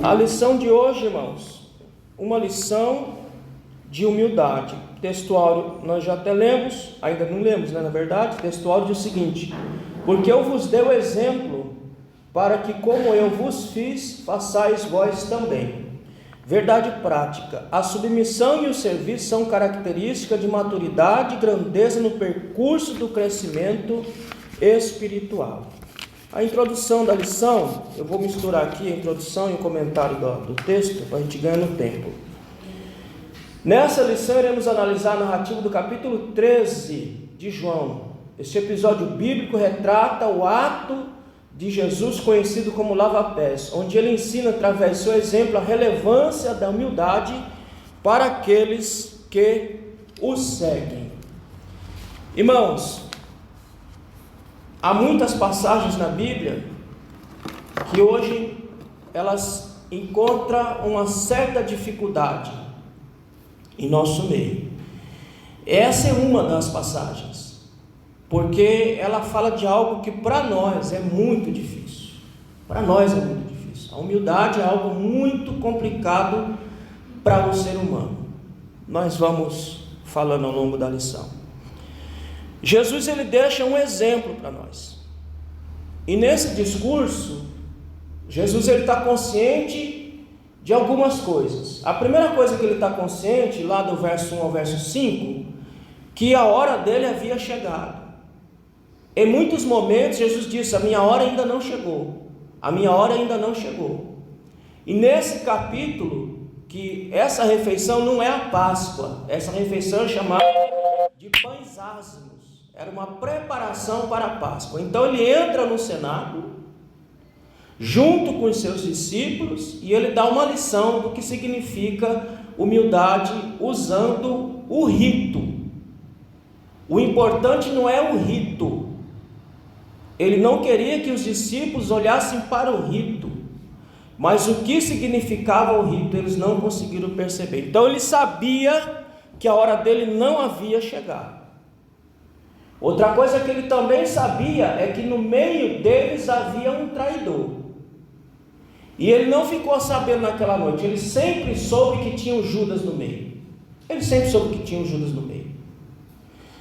A lição de hoje, irmãos, uma lição de humildade. Textual nós já até lemos, ainda não lemos, né, na verdade. Textual diz o seguinte: porque eu vos dei o exemplo, para que como eu vos fiz, façais vós também. Verdade prática: a submissão e o serviço são características de maturidade e grandeza no percurso do crescimento espiritual. A introdução da lição, eu vou misturar aqui a introdução e o comentário do texto, para a gente ganhar no tempo. Nessa lição iremos analisar a narrativa do capítulo 13 de João. Este episódio bíblico retrata o ato de Jesus conhecido como lava-pés, onde ele ensina através do seu exemplo a relevância da humildade para aqueles que o seguem. Irmãos, há muitas passagens na Bíblia que hoje elas encontram uma certa dificuldade em nosso meio. Essa é uma das passagens, porque ela fala de algo que para nós é muito difícil. Para nós é muito difícil. A humildade é algo muito complicado para o ser humano. Nós vamos falando ao longo da lição. Jesus ele deixa um exemplo para nós. E nesse discurso, Jesus ele está consciente de algumas coisas. A primeira coisa que ele está consciente, lá do verso 1 ao verso 5, que a hora dele havia chegado. Em muitos momentos Jesus disse: a minha hora ainda não chegou, a minha hora ainda não chegou. E nesse capítulo, que essa refeição não é a Páscoa, essa refeição é chamada de pães ázimos, era uma preparação para a Páscoa. Então ele entra no cenáculo junto com os seus discípulos e ele dá uma lição do que significa humildade usando o rito. O importante não é o rito. Ele não queria que os discípulos olhassem para o rito, mas o que significava o rito eles não conseguiram perceber. Então ele sabia que a hora dele não havia chegado. Outra coisa que ele também sabia é que no meio deles havia um traidor. E ele não ficou sabendo naquela noite, ele sempre soube que tinha o Judas no meio. Ele sempre soube que tinha o Judas no meio.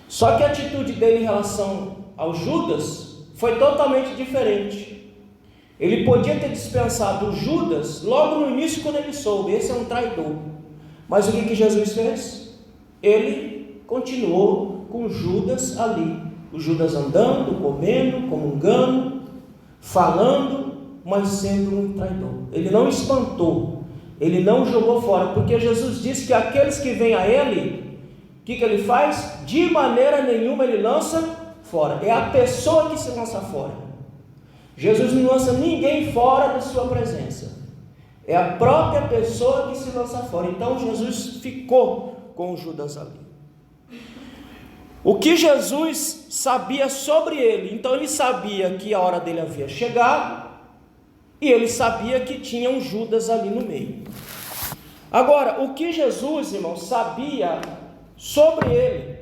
Só que a atitude dele em relação ao Judas foi totalmente diferente. Ele podia ter dispensado o Judas logo no início, quando ele soube: esse é um traidor. Mas o que Jesus fez? Ele continuou com Judas ali. O Judas andando, comendo, comungando, falando, mas sendo um traidor. Ele não espantou, ele não jogou fora, porque Jesus disse que aqueles que vêm a ele, o que ele faz? De maneira nenhuma ele lança fora. É a pessoa que se lança fora. Jesus não lança ninguém fora da sua presença, é a própria pessoa que se lança fora. Então Jesus ficou com Judas ali. O que Jesus sabia sobre ele? Então ele sabia que a hora dele havia chegado, e ele sabia que tinha um Judas ali no meio. Agora, o que Jesus, irmão, sabia sobre ele?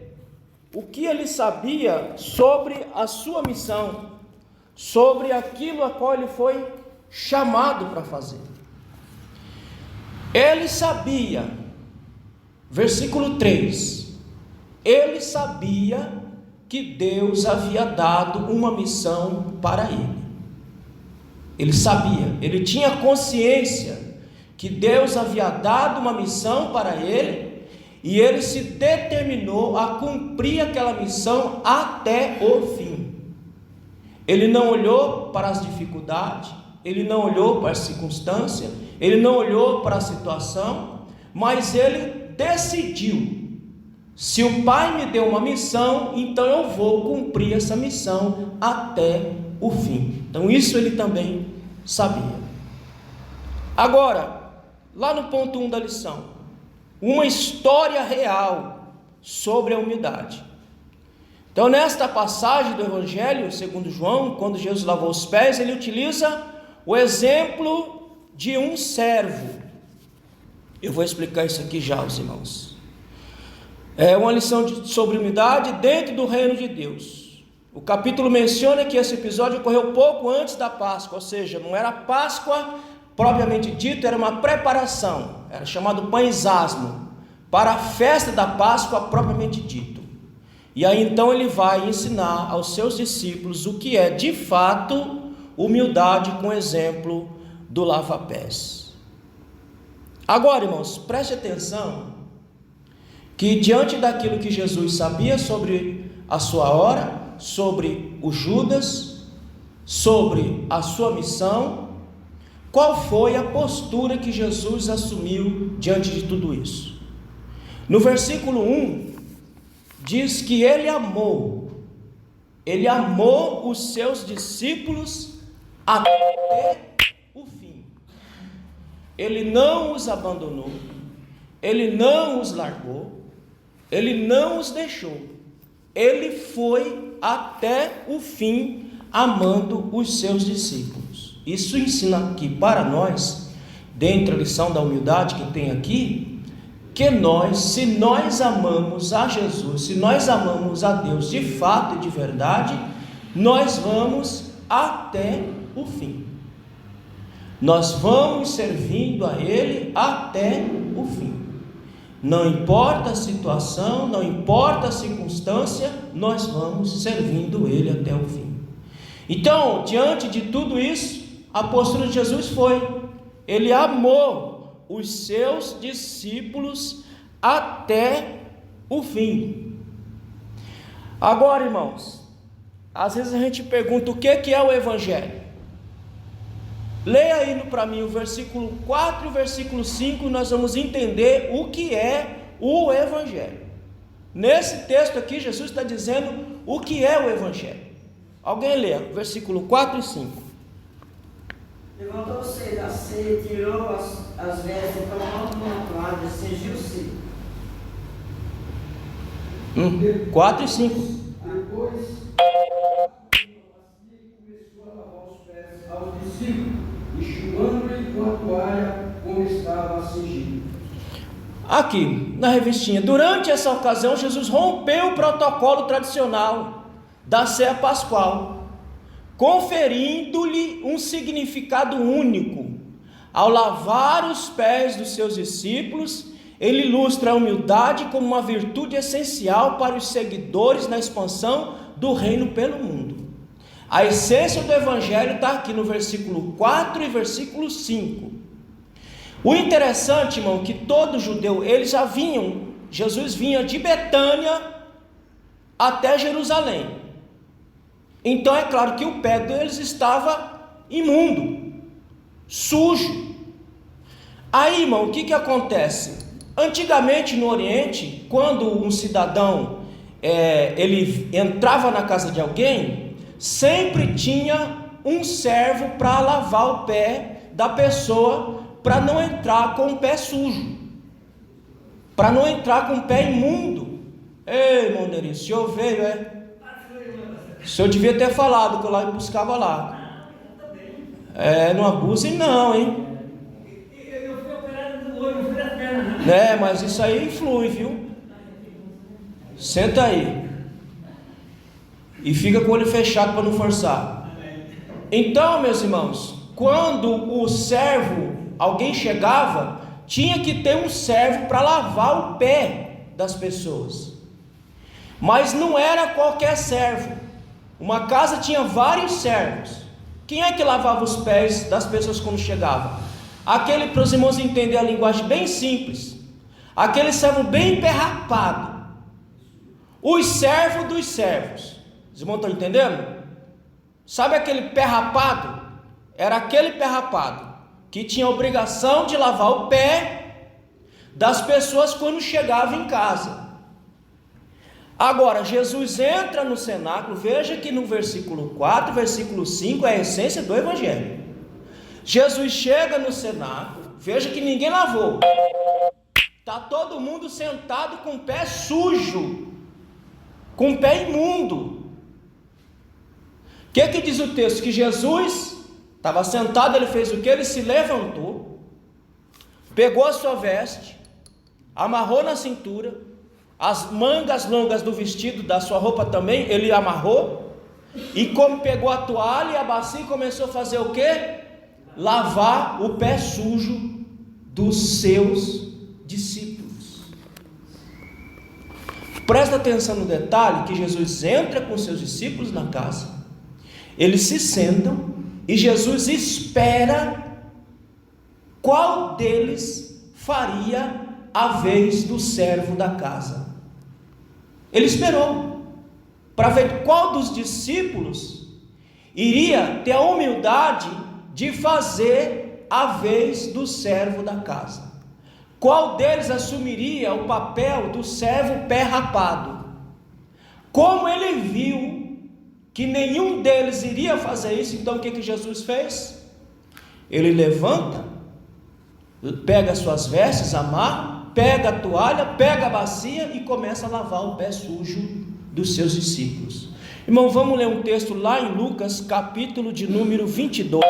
O que ele sabia sobre a sua missão? Sobre aquilo a qual ele foi chamado para fazer? Ele sabia, versículo 3, ele sabia que Deus havia dado uma missão para ele. Ele sabia, ele tinha consciência que Deus havia dado uma missão para ele, e ele se determinou a cumprir aquela missão até o fim. Ele não olhou para as dificuldades, ele não olhou para as circunstâncias, ele não olhou para a situação, mas ele decidiu: se o Pai me deu uma missão, então eu vou cumprir essa missão até o fim. Então isso ele também sabia. Agora, lá no ponto 1 da lição, uma história real sobre a humildade. Então nesta passagem do Evangelho segundo João, quando Jesus lavou os pés, ele utiliza o exemplo de um servo. Eu vou explicar isso aqui já aos irmãos. É uma lição sobre humildade dentro do reino de Deus. O capítulo menciona que esse episódio ocorreu pouco antes da Páscoa, ou seja, não era Páscoa propriamente dito, era uma preparação, era chamado pães asmo, para a festa da Páscoa propriamente dito. E aí então ele vai ensinar aos seus discípulos o que é de fato humildade, com exemplo do lava-pés. Agora, irmãos, preste atenção que diante daquilo que Jesus sabia sobre a sua hora, sobre o Judas, sobre a sua missão, qual foi a postura que Jesus assumiu diante de tudo isso? No versículo 1, diz que ele amou os seus discípulos até o fim. Ele não os abandonou, ele não os largou, ele não os deixou, ele foi até o fim amando os seus discípulos. Isso ensina aqui para nós, dentro da lição da humildade que tem aqui, que nós, se nós amamos a Jesus, se nós amamos a Deus de fato e de verdade, nós vamos até o fim. Nós vamos servindo a Ele até o fim. Não importa a situação, não importa a circunstância, nós vamos servindo Ele até o fim. Então, diante de tudo isso, a postura de Jesus foi: Ele amou os seus discípulos até o fim. Agora, irmãos, às vezes a gente pergunta o que é o Evangelho. Leia aí para mim o versículo 4 e o versículo 5, nós vamos entender o que é o Evangelho. Nesse texto aqui, Jesus está dizendo o que é o Evangelho. Alguém lê, versículo 4 e 5. Levantou-se da ceia, tirou as vestes, tomando uma toalha, cingiu-se. 4 e 5. Depois, começou a lavar os pés aos discípulos, enxugando-lhe com a toalha como estava cingido. Aqui, na revistinha, durante essa ocasião, Jesus rompeu o protocolo tradicional da ceia pascual, conferindo-lhe um significado único. Ao lavar os pés dos seus discípulos, ele ilustra a humildade como uma virtude essencial para os seguidores na expansão do reino pelo mundo. A essência do Evangelho está aqui no versículo 4 e versículo 5. O interessante, irmão, que todo judeu, eles já vinham, Jesus vinha de Betânia até Jerusalém. Então é claro que o pé deles estava imundo, sujo. Aí, irmão, o que acontece? Antigamente no Oriente, quando um cidadão ele entrava na casa de alguém, sempre tinha um servo para lavar o pé da pessoa, para não entrar com o pé sujo, para não entrar com o pé imundo. Ei, irmão Nerinho, o senhor veio, o senhor devia ter falado que eu lá buscava lá. Não abuse não, hein? Eu fui operado do olho, não fui da perna, não. Mas isso aí influi, viu? Senta aí. E fica com o olho fechado para não forçar. Então, meus irmãos, quando o servo, alguém chegava, tinha que ter um servo para lavar o pé das pessoas. Mas não era qualquer servo. Uma casa tinha vários servos. Quem é que lavava os pés das pessoas quando chegavam? Aquele, para os irmãos entenderem a linguagem bem simples, aquele servo bem perrapado, os servos dos servos. Os irmãos estão entendendo? Sabe aquele perrapado? Era aquele perrapado que tinha a obrigação de lavar o pé das pessoas quando chegava em casa. Agora, Jesus entra no cenáculo, veja que no versículo 4, versículo 5 é a essência do Evangelho. Jesus chega no cenáculo, veja que ninguém lavou, está todo mundo sentado com o pé sujo, com o pé imundo. O que diz o texto? Que Jesus estava sentado, ele fez o que? Ele se levantou, pegou a sua veste, amarrou na cintura, as mangas longas do vestido, da sua roupa também, ele amarrou, e como pegou a toalha e a bacia, começou a fazer o quê? lavar o pé sujo dos seus discípulos. Presta atenção no detalhe que Jesus entra com seus discípulos na casa, eles se sentam e Jesus espera qual deles faria a vez do servo da casa. Ele esperou para ver qual dos discípulos iria ter a humildade de fazer a vez do servo da casa. Qual deles assumiria o papel do servo pé rapado? Como ele viu que nenhum deles iria fazer isso, então o que Jesus fez? Ele levanta, pega as suas vestes, amarra, pega a toalha, pega a bacia e começa a lavar o pé sujo dos seus discípulos. Irmão, vamos ler um texto lá em Lucas, capítulo de número 22,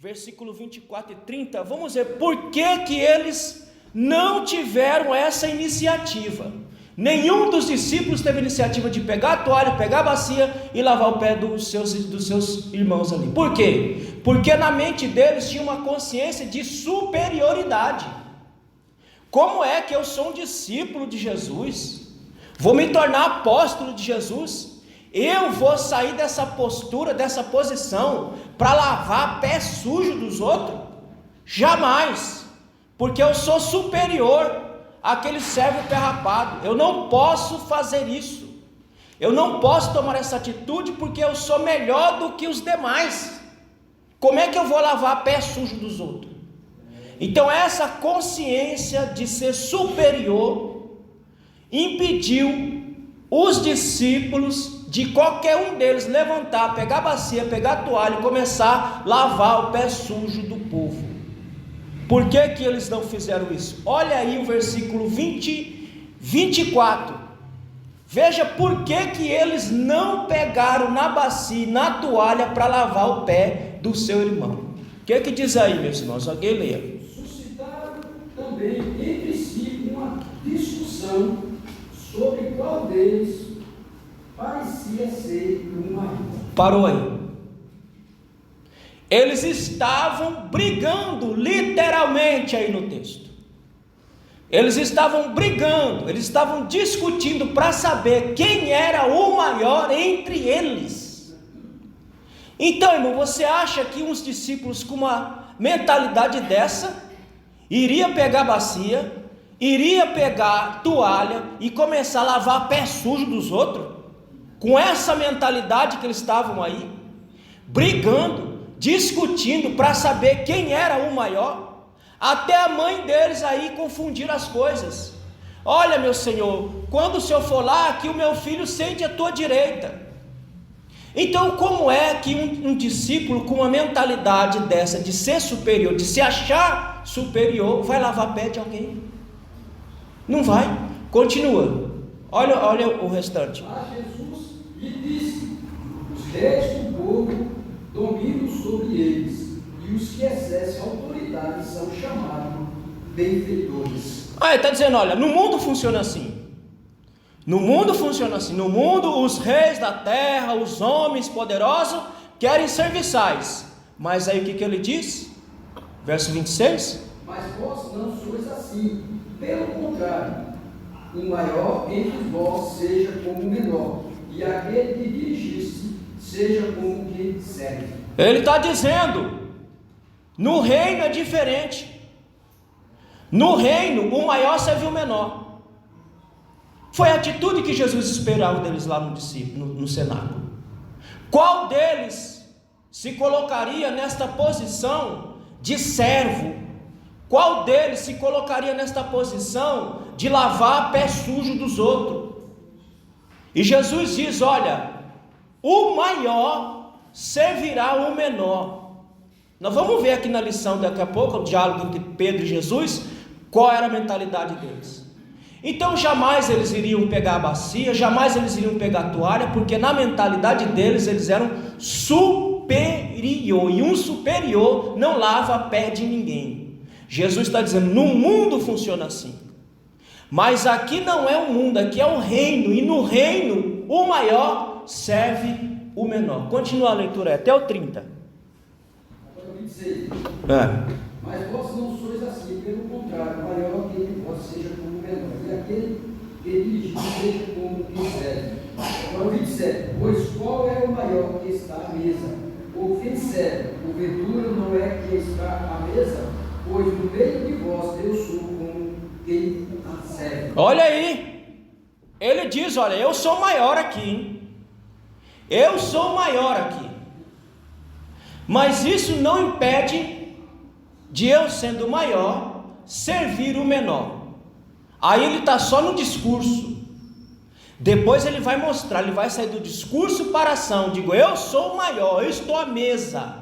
versículo 24 e 30. Vamos ver por que eles não tiveram essa iniciativa. Nenhum dos discípulos teve a iniciativa de pegar a toalha, pegar a bacia e lavar o pé dos seus irmãos ali. Por quê? Porque na mente deles tinha uma consciência de superioridade. Como é que eu sou um discípulo de Jesus? Vou me tornar apóstolo de Jesus? Eu vou sair dessa postura, dessa posição, para lavar pé sujo dos outros? Jamais, porque eu sou superior àquele servo pé rapado. Eu não posso fazer isso, eu não posso tomar essa atitude, porque eu sou melhor do que os demais. Como é que eu vou lavar pé sujo dos outros? Então essa consciência de ser superior impediu os discípulos de qualquer um deles levantar, pegar a bacia, pegar a toalha e começar a lavar o pé sujo do povo. Por que eles não fizeram isso? Olha aí o versículo 24. Veja por que eles não pegaram na bacia e na toalha para lavar o pé do seu irmão. O que diz aí, meus irmãos? Alguém leia. Suscitaram também entre si uma discussão sobre qual deles parecia ser o maior. Parou aí. Eles estavam brigando, literalmente aí no texto. Eles estavam brigando, eles estavam discutindo para saber quem era o maior entre eles. Então, irmão, você acha que uns discípulos com uma mentalidade dessa iria pegar a bacia, iria pegar toalha e começar a lavar pé sujo dos outros? Com essa mentalidade que eles estavam aí, brigando, discutindo para saber quem era o maior. Até a mãe deles aí confundiram as coisas. Olha, meu Senhor, quando o Senhor for lá, que o meu filho sente à tua direita. Então, como é que um discípulo com uma mentalidade dessa, de ser superior, de se achar superior, vai lavar pé de alguém? Não vai. Continua. Olha o restante. Mas Jesus lhe disse: os reis do povo dominam sobre eles, e os que exercem autoridade são chamados benfeitores. Ele está dizendo, olha, no mundo funciona assim. No mundo funciona assim. No mundo, os reis da terra, os homens poderosos, querem serviçais. Mas aí o que ele diz? Verso 26. Mas vós não sois assim. Pelo contrário, o maior entre vós seja como o menor, e aquele que dirigisse seja como quem serve. Ele está dizendo, no reino é diferente. No reino, o maior serve o menor. Foi a atitude que Jesus esperava deles lá no cenáculo. Qual deles se colocaria nesta posição de servo? Qual deles se colocaria nesta posição de lavar pé sujo dos outros? E Jesus diz, olha, o maior servirá o menor. Nós vamos ver aqui na lição daqui a pouco, o diálogo entre Pedro e Jesus, qual era a mentalidade deles. Então jamais eles iriam pegar a bacia, jamais eles iriam pegar a toalha, porque na mentalidade deles eles eram superior, e um superior não lava pé de ninguém. Jesus está dizendo, no mundo funciona assim, mas aqui não é o mundo, aqui é o reino, e no reino o maior serve o menor. Continua a leitura até o 30. Agora 26. Mas vós não sois assim, pelo contrário, maior aquele de vós seja como menor, e aquele que dirigir seja como quem serve. Agora o 27, pois qual é o maior que está à mesa? Ou quem serve? Porventura não é que está à mesa? Pois no meio de vós eu sou como quem a serve. Olha aí, ele diz, olha, eu sou maior aqui, hein? Eu sou maior aqui. Mas isso não impede de eu, sendo o maior, servir o menor. Aí ele está só no discurso. Depois ele vai mostrar, ele vai sair do discurso para a ação. Digo, eu sou o maior, eu estou à mesa.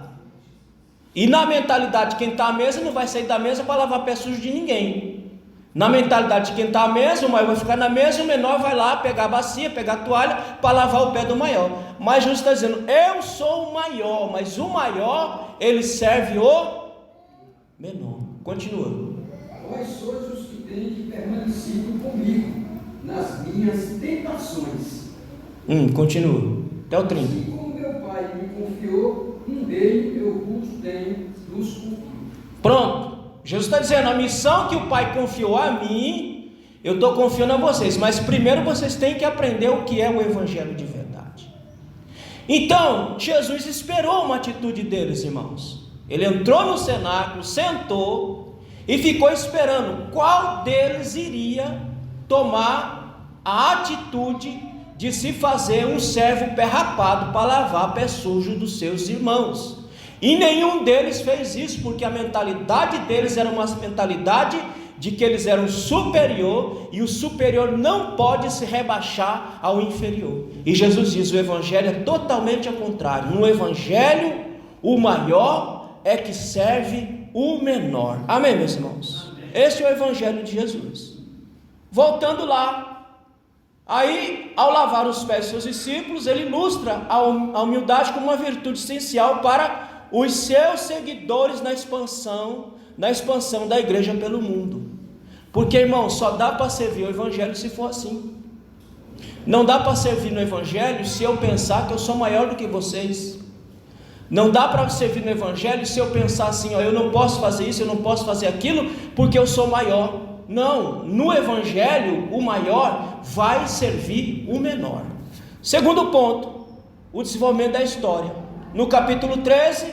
E na mentalidade de quem está à mesa, não vai sair da mesa para lavar pé sujo de ninguém. Na mentalidade de quem está à mesa, o maior vai ficar na mesa, o menor vai lá pegar a bacia, pegar a toalha para lavar o pé do maior. Mas Jesus está dizendo, eu sou o maior, mas o maior, ele serve o menor. Continua. Vós sois os que têm permanecido comigo nas minhas tentações. Continua. Até o 30. Assim como meu Pai me confiou, dele eu vos tenho dos confio. Pronto. Jesus está dizendo, a missão que o Pai confiou a mim, eu estou confiando a vocês, mas primeiro vocês têm que aprender o que é o Evangelho de verdade. Então, Jesus esperou uma atitude deles, irmãos. Ele entrou no cenáculo, sentou e ficou esperando qual deles iria tomar a atitude de se fazer um servo pé rapado para lavar pé sujo dos seus irmãos. E nenhum deles fez isso, porque a mentalidade deles era uma mentalidade de que eles eram superior, e o superior não pode se rebaixar ao inferior. E Jesus diz, o Evangelho é totalmente ao contrário. No Evangelho, o maior é que serve o menor. Amém, meus irmãos? Esse é o Evangelho de Jesus. Voltando lá, aí ao lavar os pés dos seus discípulos, ele ilustra a humildade como uma virtude essencial para os seus seguidores na expansão da igreja pelo mundo. Porque, irmão, só dá para servir o Evangelho se for assim. Não dá para servir no Evangelho se eu pensar que eu sou maior do que vocês. Não dá para servir no Evangelho se eu pensar assim, ó, eu não posso fazer isso, eu não posso fazer aquilo, porque eu sou maior. Não, no Evangelho, o maior vai servir o menor. Segundo ponto, o desenvolvimento da história. No capítulo 13,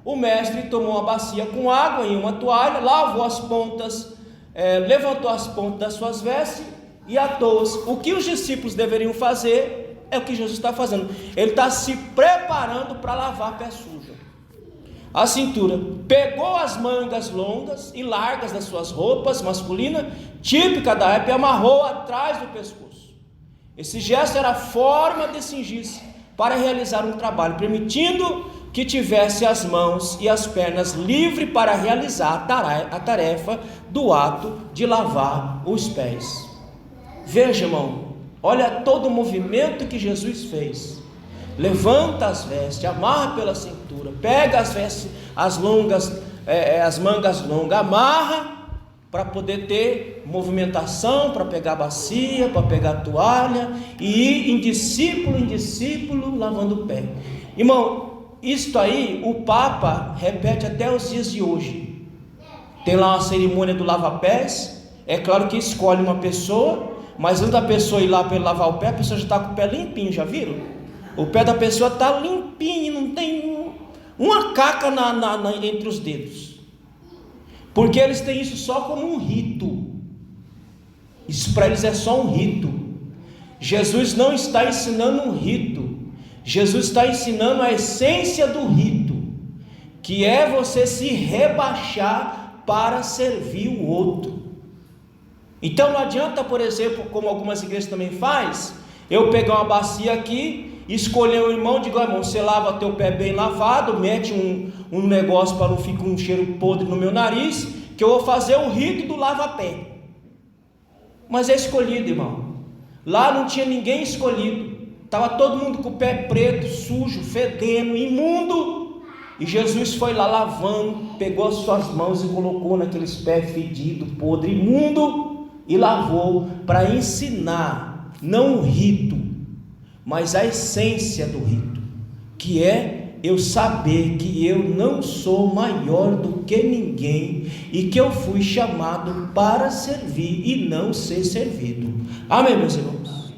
o mestre tomou uma bacia com água e uma toalha, lavou as pontas, levantou as pontas das suas vestes e atou-as. O que os discípulos deveriam fazer é o que Jesus está fazendo. Ele está se preparando para lavar pé sujo. A cintura, pegou as mangas longas e largas das suas roupas masculinas, típica da época, e amarrou atrás do pescoço. Esse gesto era a forma de cingir-se para realizar um trabalho, permitindo que tivesse as mãos e as pernas livres para realizar a tarefa do ato de lavar os pés. Veja, irmão, olha todo o movimento que Jesus fez. Levanta as vestes, amarra pela cintura, pega as vestes, as mangas longas, amarra para poder ter movimentação, para pegar a bacia, para pegar a toalha e ir em discípulo lavando o pé. Irmão, isto aí o Papa repete até os dias de hoje. Tem lá uma cerimônia do lava-pés. É claro que escolhe uma pessoa, mas antes da pessoa ir lá para lavar o pé, a pessoa já está com o pé limpinho, já viram? O pé da pessoa está limpinho, não tem uma caca entre os dedos. Porque eles têm isso só como um rito. Isso para eles é só um rito. Jesus não está ensinando um rito. Jesus está ensinando a essência do rito, que é você se rebaixar para servir o outro. Então não adianta, por exemplo, como algumas igrejas também faz, eu pegar uma bacia aqui, escolher um irmão, digo, irmão, você lava teu pé bem lavado, mete um negócio para não ficar um cheiro podre no meu nariz, que eu vou fazer o rito do lava-pé. Mas é escolhido, irmão. Lá não tinha ninguém escolhido. Estava todo mundo com o pé preto, sujo, fedendo, imundo. E Jesus foi lá lavando, pegou as suas mãos e colocou naqueles pés fedidos, podre, imundo, e lavou para ensinar, não o rito, mas a essência do rito, que é eu saber que eu não sou maior do que ninguém e que eu fui chamado para servir e não ser servido. Amém, meus irmãos?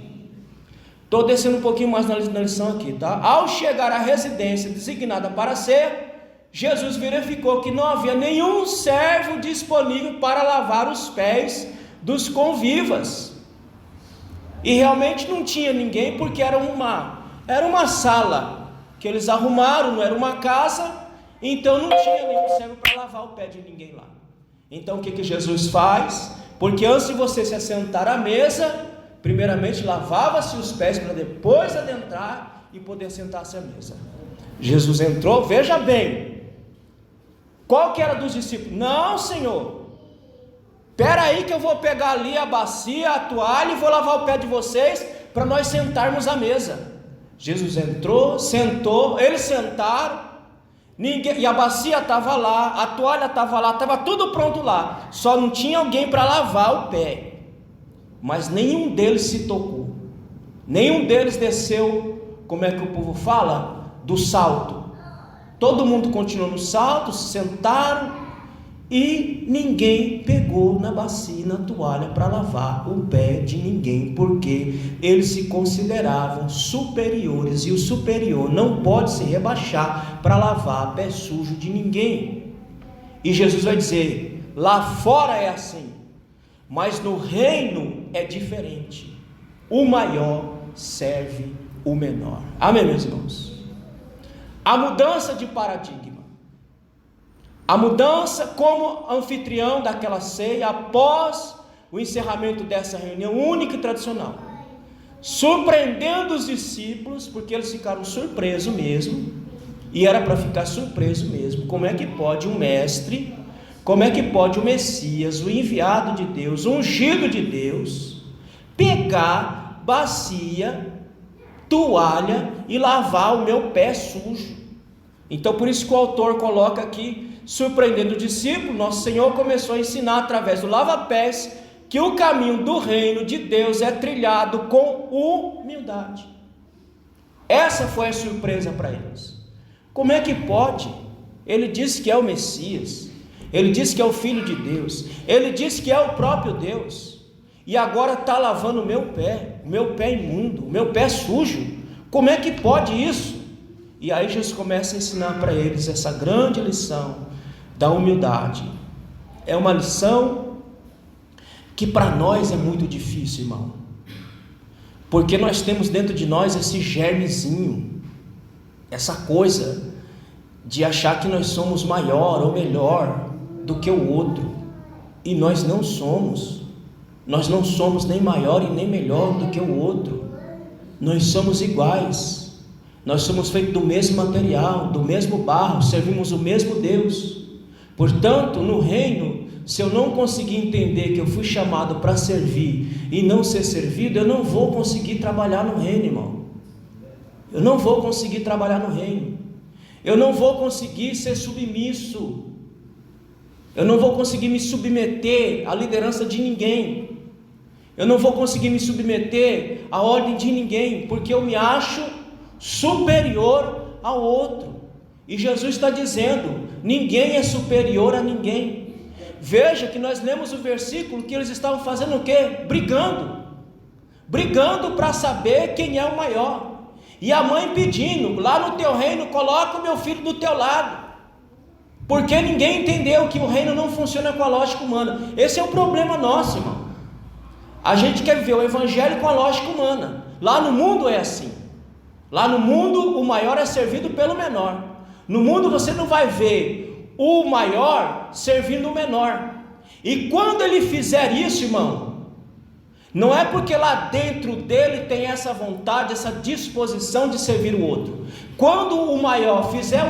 Estou descendo um pouquinho mais na lição aqui, tá? Ao chegar à residência designada para ser, Jesus verificou que não havia nenhum servo disponível para lavar os pés dos convivas. E realmente não tinha ninguém, porque era uma sala que eles arrumaram, não era uma casa, então não tinha nenhum servo para lavar o pé de ninguém lá. Então o que Jesus faz? Porque antes de você se assentar à mesa, primeiramente lavava-se os pés para depois adentrar e poder sentar-se à mesa. Jesus entrou, veja bem, qual que era dos discípulos? Não, Senhor, espera aí que eu vou pegar ali a bacia, a toalha e vou lavar o pé de vocês para nós sentarmos à mesa. Jesus entrou, sentou, eles sentaram, e a bacia estava lá, a toalha estava lá, estava tudo pronto lá, só não tinha alguém para lavar o pé. Mas nenhum deles se tocou, nenhum deles desceu, como é que o povo fala? Do salto. Todo mundo continuou no salto, se sentaram e ninguém pegou na bacia e na toalha para lavar o pé de ninguém, porque eles se consideravam superiores e o superior não pode se rebaixar para lavar pé sujo de ninguém. E Jesus vai dizer: lá fora é assim, mas no reino é diferente. O maior serve o menor. Amém, meus irmãos? A mudança de paradigma, a mudança como anfitrião daquela ceia após o encerramento dessa reunião única e tradicional, surpreendendo os discípulos, porque eles ficaram surpresos mesmo, e era para ficar surpreso mesmo. Como é que pode um mestre, como é que pode o Messias, o enviado de Deus, o ungido de Deus, pegar bacia, toalha e lavar o meu pé sujo? Então por isso que o autor coloca aqui, surpreendendo o discípulo, nosso Senhor começou a ensinar através do lava-pés que o caminho do reino de Deus é trilhado com humildade. Essa foi a surpresa para eles. Como é que pode? Ele disse que é o Messias, ele disse que é o Filho de Deus, ele disse que é o próprio Deus, e agora está lavando o meu pé imundo, o meu pé sujo. Como é que pode isso? E aí Jesus começa a ensinar para eles essa grande lição da humildade. É uma lição que para nós é muito difícil, irmão, porque nós temos dentro de nós esse germezinho, essa coisa de achar que nós somos maior ou melhor do que o outro, e nós não somos. Nós não somos nem maior e nem melhor do que o outro. Nós somos iguais. Nós somos feitos do mesmo material, do mesmo barro, servimos o mesmo Deus. Portanto, no reino, se eu não conseguir entender que eu fui chamado para servir e não ser servido, eu não vou conseguir trabalhar no reino, irmão. Eu não vou conseguir trabalhar no reino. Eu não vou conseguir ser submisso. Eu não vou conseguir me submeter à liderança de ninguém. Eu não vou conseguir me submeter à ordem de ninguém, porque eu me acho superior ao outro. E Jesus está dizendo: ninguém é superior a ninguém. Veja que nós lemos o versículo que eles estavam fazendo o quê? Brigando para saber quem é o maior. E a mãe pedindo: lá no teu reino, coloca o meu filho do teu lado. Porque ninguém entendeu que o reino não funciona com a lógica humana. Esse é o problema nosso, irmão. A gente quer viver o evangelho com a lógica humana. Lá no mundo é assim. Lá no mundo o maior é servido pelo menor. No mundo você não vai ver o maior servindo o menor. E quando ele fizer isso, irmão, não é porque lá dentro dele tem essa vontade, essa disposição de servir o outro. Quando o maior fizer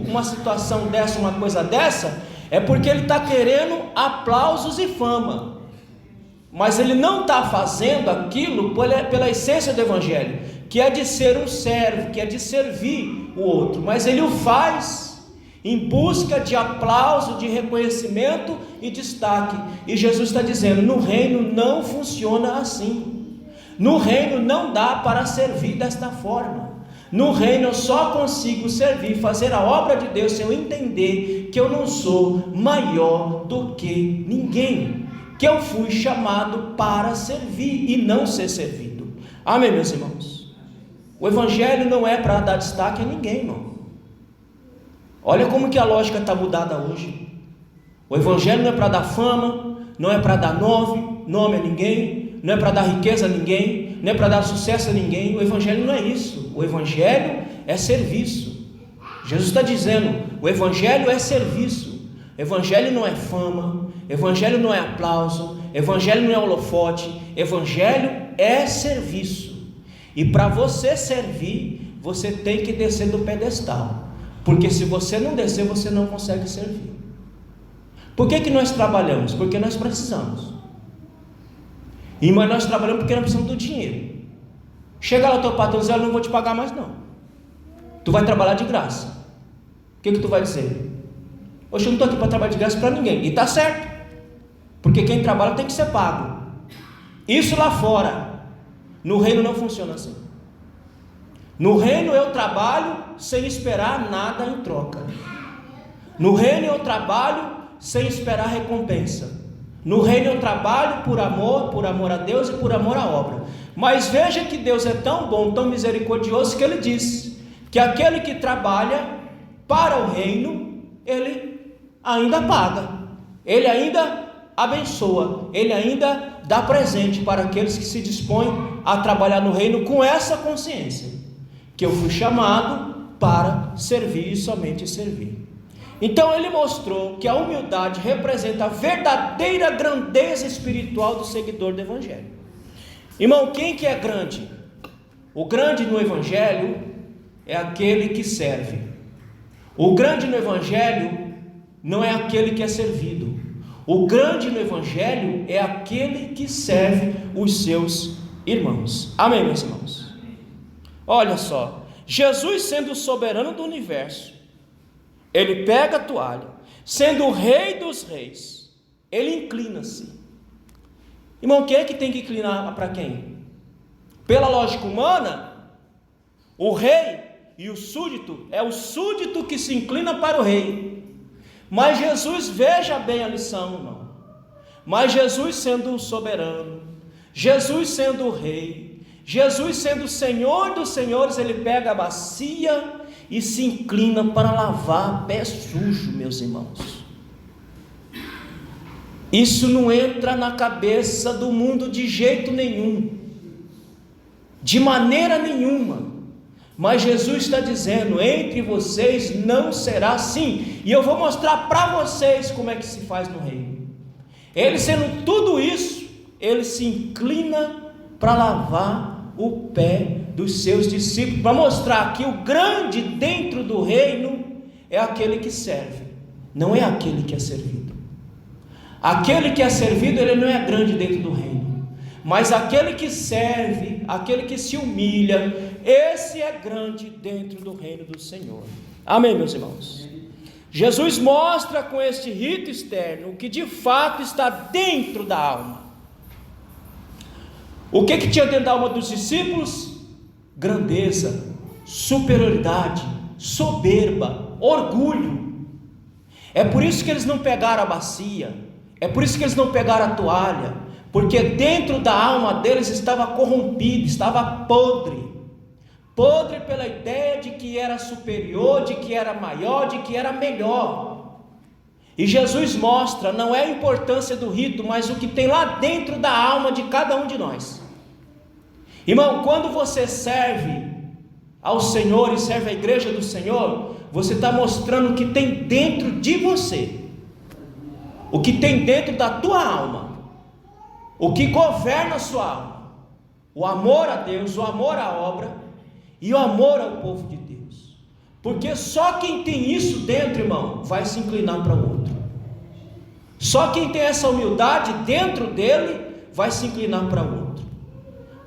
uma situação dessa, uma coisa dessa, é porque ele está querendo aplausos e fama. Mas ele não está fazendo aquilo pela essência do evangelho, que é de ser um servo, que é de servir o outro, mas ele o faz em busca de aplauso, de reconhecimento e destaque. E Jesus está dizendo: no reino não funciona assim. No reino não dá para servir desta forma. No reino eu só consigo servir, fazer a obra de Deus, se eu entender que eu não sou maior do que ninguém, que eu fui chamado para servir e não ser servido. Amém, meus irmãos? O evangelho não é para dar destaque a ninguém, irmão. Olha como que a lógica está mudada hoje. O evangelho não é para dar fama, não é para dar nome a ninguém, não é para dar riqueza a ninguém, não é para dar sucesso a ninguém. O evangelho não é isso. O evangelho é serviço. Jesus está dizendo, o evangelho é serviço. Evangelho não é fama, evangelho não é aplauso, evangelho não é holofote, evangelho é serviço. E para você servir, você tem que descer do pedestal, porque se você não descer, você não consegue servir. Por que nós trabalhamos? Porque nós precisamos. Mas nós trabalhamos porque nós precisamos do dinheiro. Chega lá o teu patrão e diz, eu não vou te pagar mais não, tu vai trabalhar de graça. O que tu vai dizer? Hoje eu não estou aqui para trabalhar de graça para ninguém. E está certo, porque quem trabalha tem que ser pago. Isso lá fora. No reino não funciona assim. No reino eu trabalho sem esperar nada em troca. No reino eu trabalho sem esperar recompensa. No reino eu trabalho por amor a Deus e por amor à obra. Mas veja que Deus é tão bom, tão misericordioso, que Ele diz que aquele que trabalha para o reino, Ele ainda paga, Ele ainda abençoa, Ele ainda dá presente para aqueles que se dispõem a trabalhar no reino com essa consciência, que eu fui chamado para servir e somente servir. Então ele mostrou que a humildade representa a verdadeira grandeza espiritual do seguidor do evangelho. Irmão, quem que é grande? O grande no evangelho é aquele que serve. O grande no evangelho não é aquele que é servido. O grande no evangelho é aquele que serve os seus irmãos. Amém, meus irmãos? Olha só, Jesus sendo o soberano do universo, Ele pega a toalha, sendo o rei dos reis, Ele inclina-se. Irmão, quem é que tem que inclinar para quem? Pela lógica humana, o rei e o súdito, é o súdito que se inclina para o rei. Mas Jesus, veja bem a lição, irmão. Mas Jesus sendo o soberano, Jesus sendo o rei, Jesus sendo o Senhor dos senhores, Ele pega a bacia e se inclina para lavar pé sujo, meus irmãos. Isso não entra na cabeça do mundo de jeito nenhum, de maneira nenhuma. Mas Jesus está dizendo, entre vocês não será assim. E eu vou mostrar para vocês como é que se faz no reino. Ele sendo tudo isso, Ele se inclina para lavar o pé dos seus discípulos, para mostrar que o grande dentro do reino é aquele que serve, não é aquele que é servido. Aquele que é servido, ele não é grande dentro do reino, mas aquele que serve, aquele que se humilha, esse é grande dentro do reino do Senhor. Amém, meus irmãos? Jesus mostra com este rito externo o que de fato está dentro da alma. O que tinha dentro da alma dos discípulos? Grandeza, superioridade, soberba, orgulho. É por isso que eles não pegaram a bacia, é por isso que eles não pegaram a toalha, porque dentro da alma deles estava corrompido, estava podre pela ideia de que era superior, de que era maior, de que era melhor. E Jesus mostra, não é a importância do rito, mas o que tem lá dentro da alma de cada um de nós. Irmão, quando você serve ao Senhor e serve a igreja do Senhor, você está mostrando o que tem dentro de você, o que tem dentro da tua alma, o que governa a sua alma, o amor a Deus, o amor à obra e o amor ao povo de Deus. Porque só quem tem isso dentro, irmão, vai se inclinar para o outro. Só quem tem essa humildade dentro dele vai se inclinar para o outro.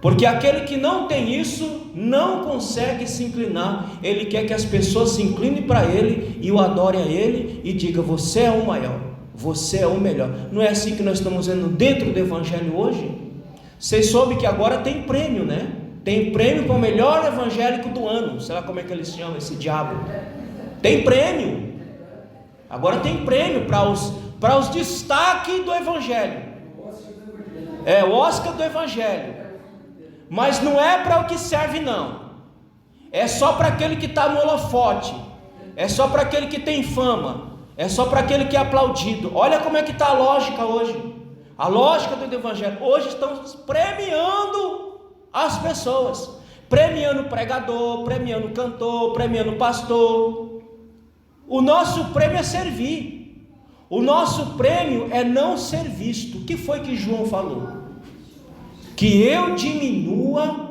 Porque aquele que não tem isso não consegue se inclinar. Ele quer que as pessoas se inclinem para ele e o adorem a ele e digam: você é o maior, você é o melhor. Não é assim que nós estamos vendo dentro do evangelho hoje? Vocês soubem que agora tem prêmio, né? Tem prêmio para o melhor evangélico do ano. Sei lá como é que eles chamam esse diabo. Tem prêmio. Agora tem prêmio para os destaques do evangelho. É o Oscar do evangelho. Mas não é para o que serve, não. É só para aquele que está no holofote. É só para aquele que tem fama. É só para aquele que é aplaudido. Olha como é que está a lógica hoje. A lógica do evangelho. Hoje estão premiando as pessoas, premiando o pregador, premiando o cantor, premiando o pastor. O nosso prêmio é servir. O nosso prêmio é não ser visto. O que foi que João falou? Que eu diminua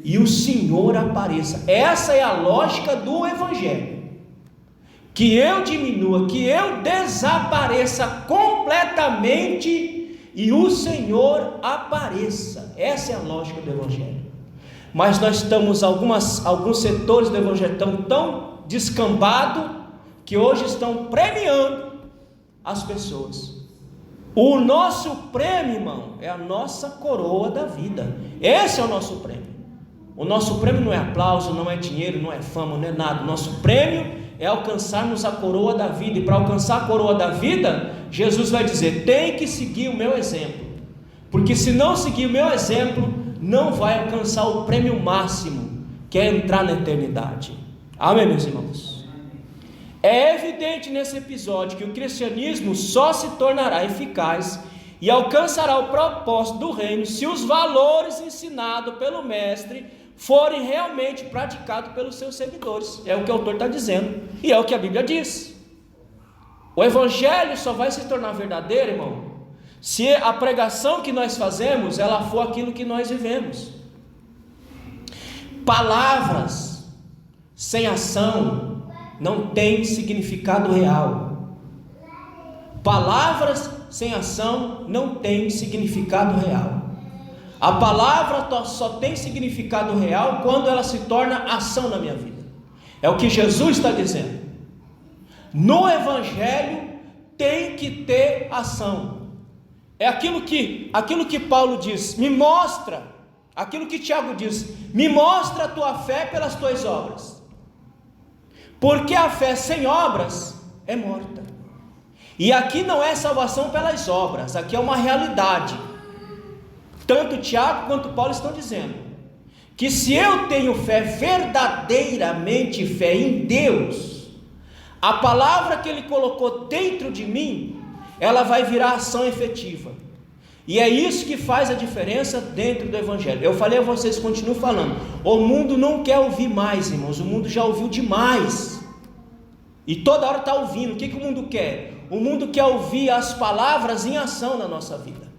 e o Senhor apareça. Essa é a lógica do evangelho. Que eu diminua, que eu desapareça completamente e o Senhor apareça. Essa é a lógica do evangelho. Mas nós estamos, alguns setores do evangelho estão tão descambados que hoje estão premiando as pessoas. O nosso prêmio, irmão, é a nossa coroa da vida. Esse é o nosso prêmio. O nosso prêmio não é aplauso, não é dinheiro, não é fama, não é nada. O nosso prêmio é alcançarmos a coroa da vida. E para alcançar a coroa da vida, Jesus vai dizer: tem que seguir o meu exemplo, porque se não seguir o meu exemplo, não vai alcançar o prêmio máximo, que é entrar na eternidade. Amém, meus irmãos? É evidente nesse episódio que o cristianismo só se tornará eficaz e alcançará o propósito do reino se os valores ensinados pelo mestre forem realmente praticados pelos seus seguidores. É o que o autor está dizendo, e é o que a Bíblia diz. O evangelho só vai se tornar verdadeiro, irmão, se a pregação que nós fazemos, ela for aquilo que nós vivemos. Palavras sem ação não tem significado real. Palavras sem ação não tem significado real. A palavra só tem significado real quando ela se torna ação na minha vida. É o que Jesus está dizendo. No evangelho tem que ter ação. É aquilo que Paulo diz: me mostra, aquilo que Tiago diz: me mostra a tua fé pelas tuas obras. Porque a fé sem obras é morta. E aqui não é salvação pelas obras, aqui é uma realidade. Tanto Tiago quanto Paulo estão dizendo que se eu tenho fé, verdadeiramente fé em Deus, a palavra que Ele colocou dentro de mim, ela vai virar ação efetiva. E é isso que faz a diferença dentro do evangelho. Eu falei a vocês, continuo falando, o mundo não quer ouvir mais, irmãos. O mundo já ouviu demais, e toda hora está ouvindo. O que o mundo quer? O mundo quer ouvir as palavras em ação na nossa vida.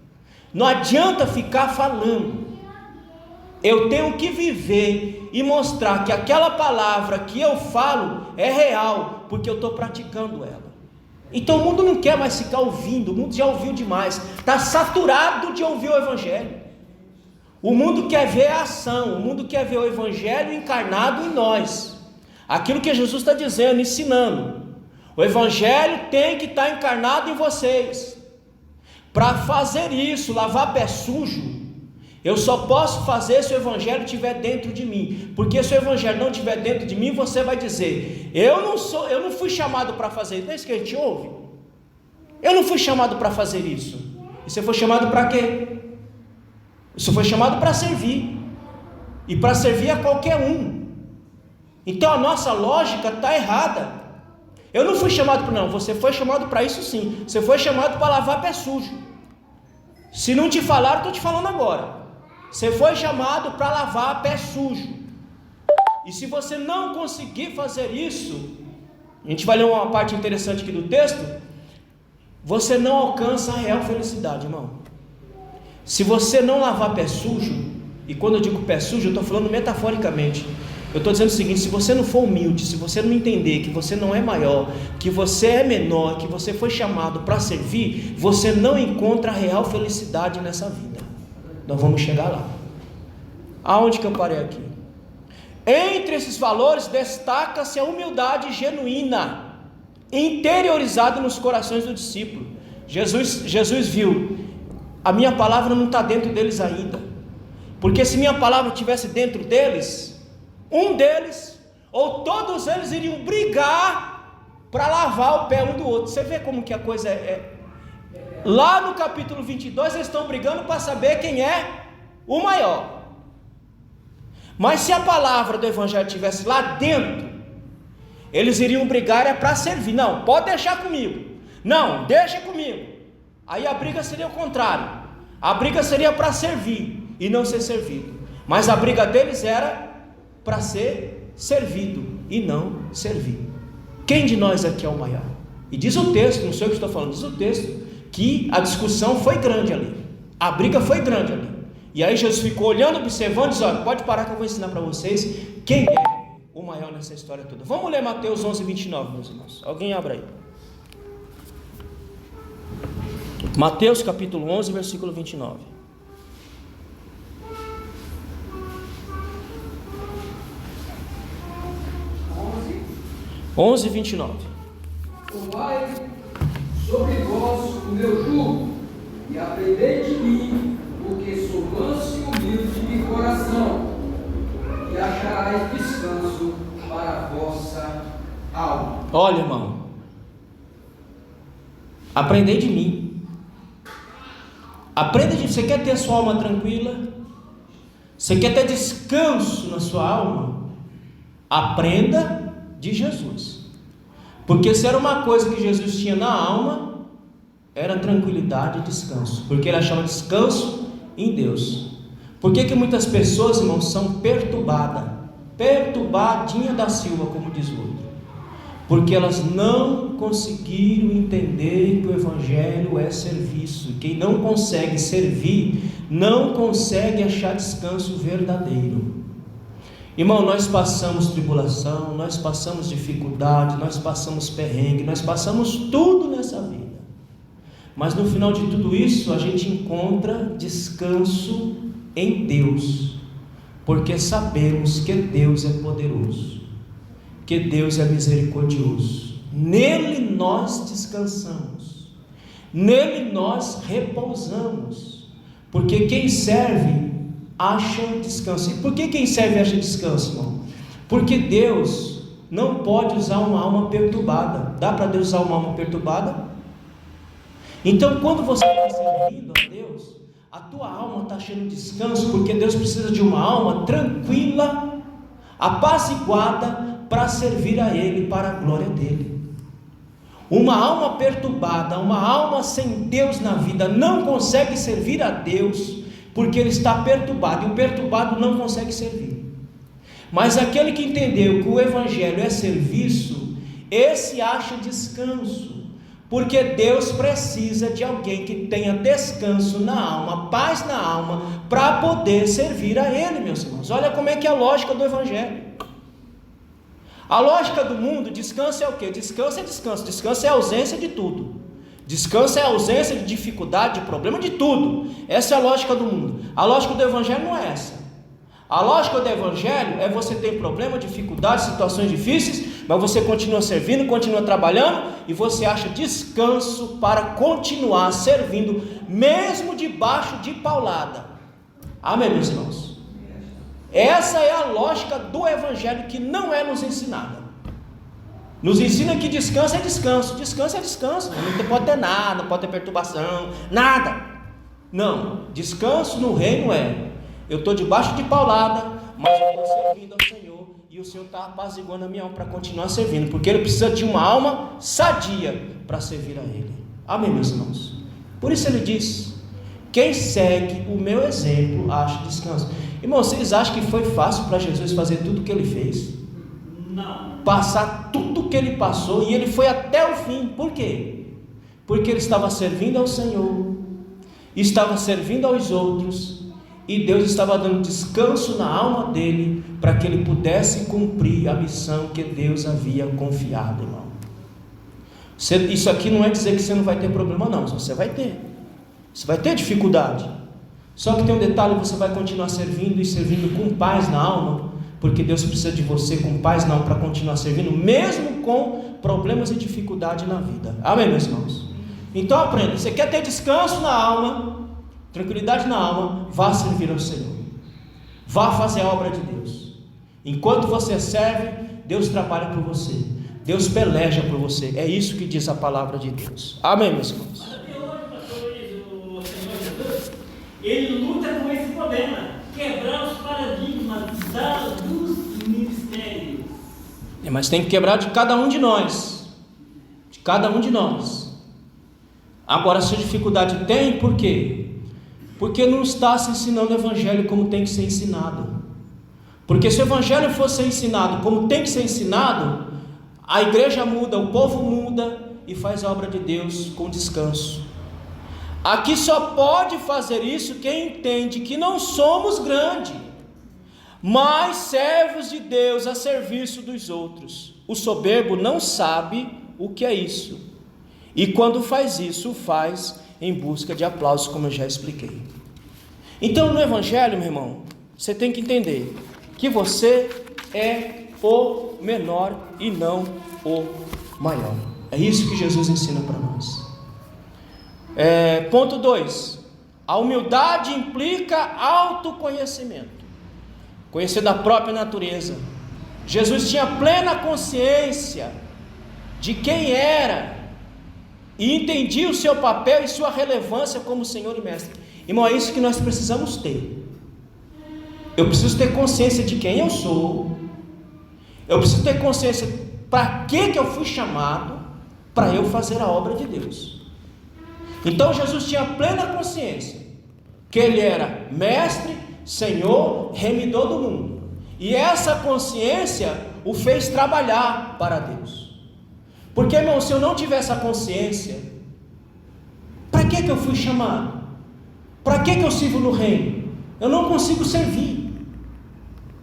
Não adianta ficar falando. Eu tenho que viver e mostrar que aquela palavra que eu falo é real, porque eu estou praticando ela. Então o mundo não quer mais ficar ouvindo. O mundo já ouviu demais, está saturado de ouvir o evangelho. O mundo quer ver a ação. O mundo quer ver o evangelho encarnado em nós. Aquilo que Jesus está dizendo, ensinando. O evangelho tem que estar encarnado em vocês. Para fazer isso, lavar pé sujo, eu só posso fazer se o evangelho estiver dentro de mim. Porque se o evangelho não estiver dentro de mim, você vai dizer: eu não fui chamado para fazer isso. Não é isso que a gente ouve? Eu não fui chamado para fazer isso. E você foi chamado para quê? Você foi chamado para servir. E para servir a qualquer um. Então a nossa lógica está errada. Eu não fui chamado para... Não, você foi chamado para isso sim. Você foi chamado para lavar pé sujo. Se não te falaram, estou te falando agora. Você foi chamado para lavar pé sujo. E se você não conseguir fazer isso, a gente vai ler uma parte interessante aqui do texto, você não alcança a real felicidade, irmão. Se você não lavar pé sujo, e quando eu digo pé sujo, eu estou falando metaforicamente. Eu estou dizendo o seguinte: se você não for humilde, se você não entender que você não é maior, que você é menor, que você foi chamado para servir, você não encontra a real felicidade nessa vida. Nós vamos chegar lá. Aonde que eu parei aqui? Entre esses valores destaca-se a humildade genuína, interiorizada nos corações do discípulo. Jesus viu, a minha palavra não está dentro deles ainda. Porque se minha palavra estivesse dentro deles, um deles, ou todos eles iriam brigar para lavar o pé um do outro. Você vê como que a coisa é. Lá no capítulo 22, eles estão brigando para saber quem é o maior. Mas se a palavra do evangelho estivesse lá dentro, eles iriam brigar para servir. Não, pode deixar comigo. Não, deixa comigo. Aí a briga seria o contrário. A briga seria para servir e não ser servido. Mas a briga deles era para ser servido e não servir. Quem de nós aqui é o maior? E diz o texto, não sei o que estou falando, diz o texto, que a discussão foi grande ali. A briga foi grande ali. E aí Jesus ficou olhando, observando e disse: olha, pode parar que eu vou ensinar para vocês quem é o maior nessa história toda. Vamos ler Mateus 11, 29, meus irmãos. Alguém abra aí. Mateus capítulo 11, versículo 29. 11, 29. Tomai sobre vós o meu jugo e aprendei de mim, porque sou manso e humilde de coração, e achareis descanso para a vossa alma. Olha, irmão, aprendei de mim. Aprenda de mim. Você quer ter a sua alma tranquila? Você quer ter descanso na sua alma? Aprenda de Jesus. Porque se era uma coisa que Jesus tinha na alma, era tranquilidade e descanso. Porque ele achava descanso em Deus. Por que muitas pessoas, irmãos, são perturbadinha da Silva, como diz o outro? Porque elas não conseguiram entender que o evangelho é serviço. Quem não consegue servir, não consegue achar descanso verdadeiro. Irmão, nós passamos tribulação, nós passamos dificuldade, nós passamos perrengue, nós passamos tudo nessa vida. Mas no final de tudo isso, a gente encontra descanso em Deus, porque sabemos que Deus é poderoso, que Deus é misericordioso. Nele nós descansamos, nele nós repousamos, porque quem serve acha descanso. E por que quem serve acha descanso, irmão? Porque Deus não pode usar uma alma perturbada. Dá para Deus usar uma alma perturbada? Então quando você está servindo a Deus, a tua alma está achando descanso, porque Deus precisa de uma alma tranquila, apaziguada, para servir a Ele, para a glória dEle. Uma alma perturbada, uma alma sem Deus na vida, não consegue servir a Deus, porque ele está perturbado, e o perturbado não consegue servir. Mas aquele que entendeu que o evangelho é serviço, esse acha descanso, porque Deus precisa de alguém que tenha descanso na alma, paz na alma, para poder servir a Ele, meus irmãos. Olha como é que é a lógica do evangelho. A lógica do mundo, descanso é o quê? Descanso é descanso, descanso é a ausência de tudo. Descanso é a ausência de dificuldade, de problema, de tudo. Essa é a lógica do mundo. A lógica do evangelho não é essa. A lógica do evangelho é você ter problema, dificuldade, situações difíceis, mas você continua servindo, continua trabalhando, e você acha descanso para continuar servindo, mesmo debaixo de paulada. Amém, meus irmãos? Essa é a lógica do evangelho, que não é nos ensinada. Nos ensina que descanso é descanso. Descanso é descanso. Não pode ter nada, não pode ter perturbação, nada. Não, descanso no reino é: eu estou debaixo de paulada, mas eu estou servindo ao Senhor, e o Senhor está apaziguando a minha alma para continuar servindo, porque Ele precisa de uma alma sadia para servir a Ele. Amém, meus irmãos? Por isso Ele diz: quem segue o meu exemplo acha descanso. Irmãos, vocês acham que foi fácil para Jesus fazer tudo o que Ele fez? Não. Passar tudo o que Ele passou, e Ele foi até o fim. Por quê? Porque Ele estava servindo ao Senhor, estava servindo aos outros, e Deus estava dando descanso na alma dele, para que ele pudesse cumprir a missão que Deus havia confiado, irmão. Isso aqui não é dizer que você não vai ter problema, não. Você vai ter dificuldade, só que tem um detalhe: você vai continuar servindo, e servindo com paz na alma, porque Deus precisa de você com paz na alma para continuar servindo, mesmo com problemas e dificuldade na vida. Amém, meus irmãos? Então aprenda: você quer ter descanso na alma, tranquilidade na alma, vá servir ao Senhor. Vá fazer a obra de Deus. Enquanto você serve, Deus trabalha por você, Deus peleja por você. É isso que diz a palavra de Deus. Amém, meus irmãos? Mas até hoje, pastor Luiz, o Senhor Jesus, ele luta com esse problema, quebrar os paradigmas dos ministérios. Mas tem que quebrar de cada um de nós. De cada um de nós. Agora, se a dificuldade tem, por quê? Porque não está se ensinando o evangelho como tem que ser ensinado. Porque se o evangelho fosse ensinado como tem que ser ensinado, a igreja muda, o povo muda e faz a obra de Deus com descanso. Aqui só pode fazer isso quem entende que não somos grandes, mas servos de Deus a serviço dos outros. O soberbo não sabe o que é isso, e quando faz isso, faz em busca de aplausos, como eu já expliquei. Então, no evangelho, meu irmão, você tem que entender que você é o menor e não o maior. É isso que Jesus ensina para nós. Ponto 2. A humildade implica autoconhecimento. Conhecer da própria natureza. Jesus tinha plena consciência de quem era e entendia o seu papel e sua relevância como Senhor e Mestre. Irmão, é isso que nós precisamos ter. Eu preciso ter consciência de quem eu sou. Eu preciso ter consciência para que eu fui chamado, para eu fazer a obra de Deus. Então Jesus tinha plena consciência que Ele era Mestre, Senhor, Remidor do mundo. E essa consciência o fez trabalhar para Deus. Porque, irmão, se eu não tiver essa consciência, para que eu fui chamado? Para que eu sirvo no reino? Eu não consigo servir.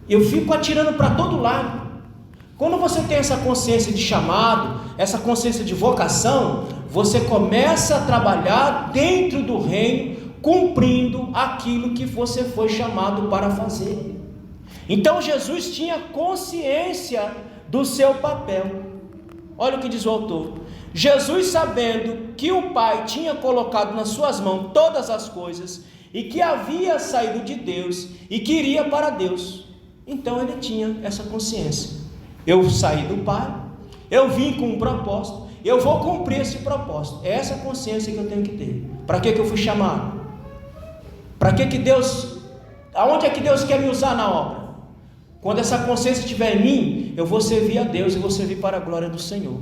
Eu fico atirando para todo lado. Quando você tem essa consciência de chamado, essa consciência de vocação, você começa a trabalhar dentro do reino, cumprindo aquilo que você foi chamado para fazer. Então Jesus tinha consciência do seu papel. Olha o que diz o autor. Jesus, sabendo que o Pai tinha colocado nas suas mãos todas as coisas, e que havia saído de Deus e que iria para Deus, então ele tinha essa consciência. Eu saí do Pai, eu vim com um propósito, eu vou cumprir esse propósito. É essa consciência que eu tenho que ter. Para que eu fui chamado? Para que Deus, aonde é que Deus quer me usar na obra? Quando essa consciência estiver em mim, eu vou servir a Deus e vou servir para a glória do Senhor.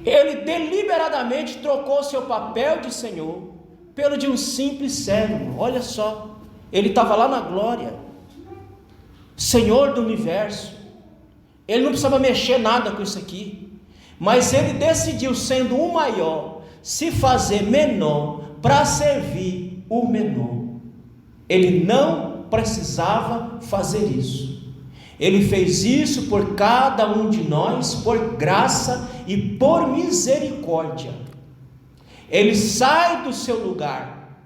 Ele deliberadamente trocou seu papel de Senhor pelo de um simples servo. Olha só, ele estava lá na glória, Senhor do universo. Ele não precisava mexer nada com isso aqui, mas ele decidiu, sendo o maior, se fazer menor para servir o menor. Ele não precisava fazer isso. Ele fez isso por cada um de nós, por graça e por misericórdia. Ele sai do seu lugar,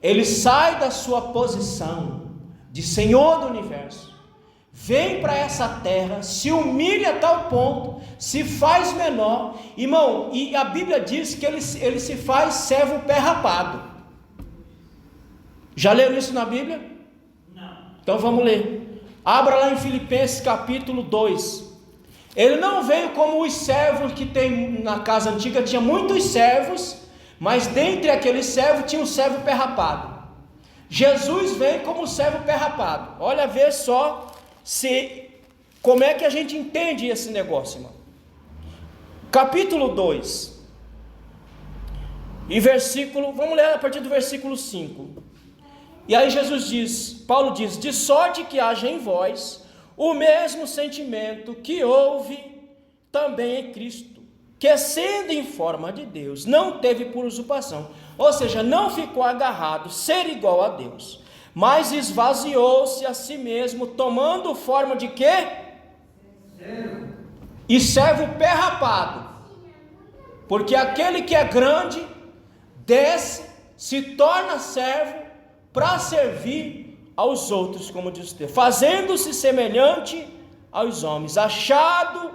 ele sai da sua posição de Senhor do universo, vem para essa terra, se humilha a tal ponto, se faz menor, irmão, e a Bíblia diz que ele se faz servo pé rapado. Já leram isso na Bíblia? Não. Então vamos ler. Abra lá em Filipenses capítulo 2. Ele não veio como os servos que tem na casa antiga, tinha muitos servos, mas dentre aqueles servos tinha um servo pé rapado. Jesus vem como servo pé rapado. Olha, vê só como é que a gente entende esse negócio, irmão. Capítulo 2 e versículo, vamos ler a partir do versículo 5. E aí Paulo diz, de sorte que haja em vós o mesmo sentimento que houve também em Cristo, que sendo em forma de Deus, não teve por usurpação, ou seja, não ficou agarrado, ser igual a Deus, mas esvaziou-se a si mesmo, tomando forma de quê? E servo pé rapado, porque aquele que é grande, desce, se torna servo, para servir aos outros, como diz o texto, fazendo-se semelhante aos homens, achado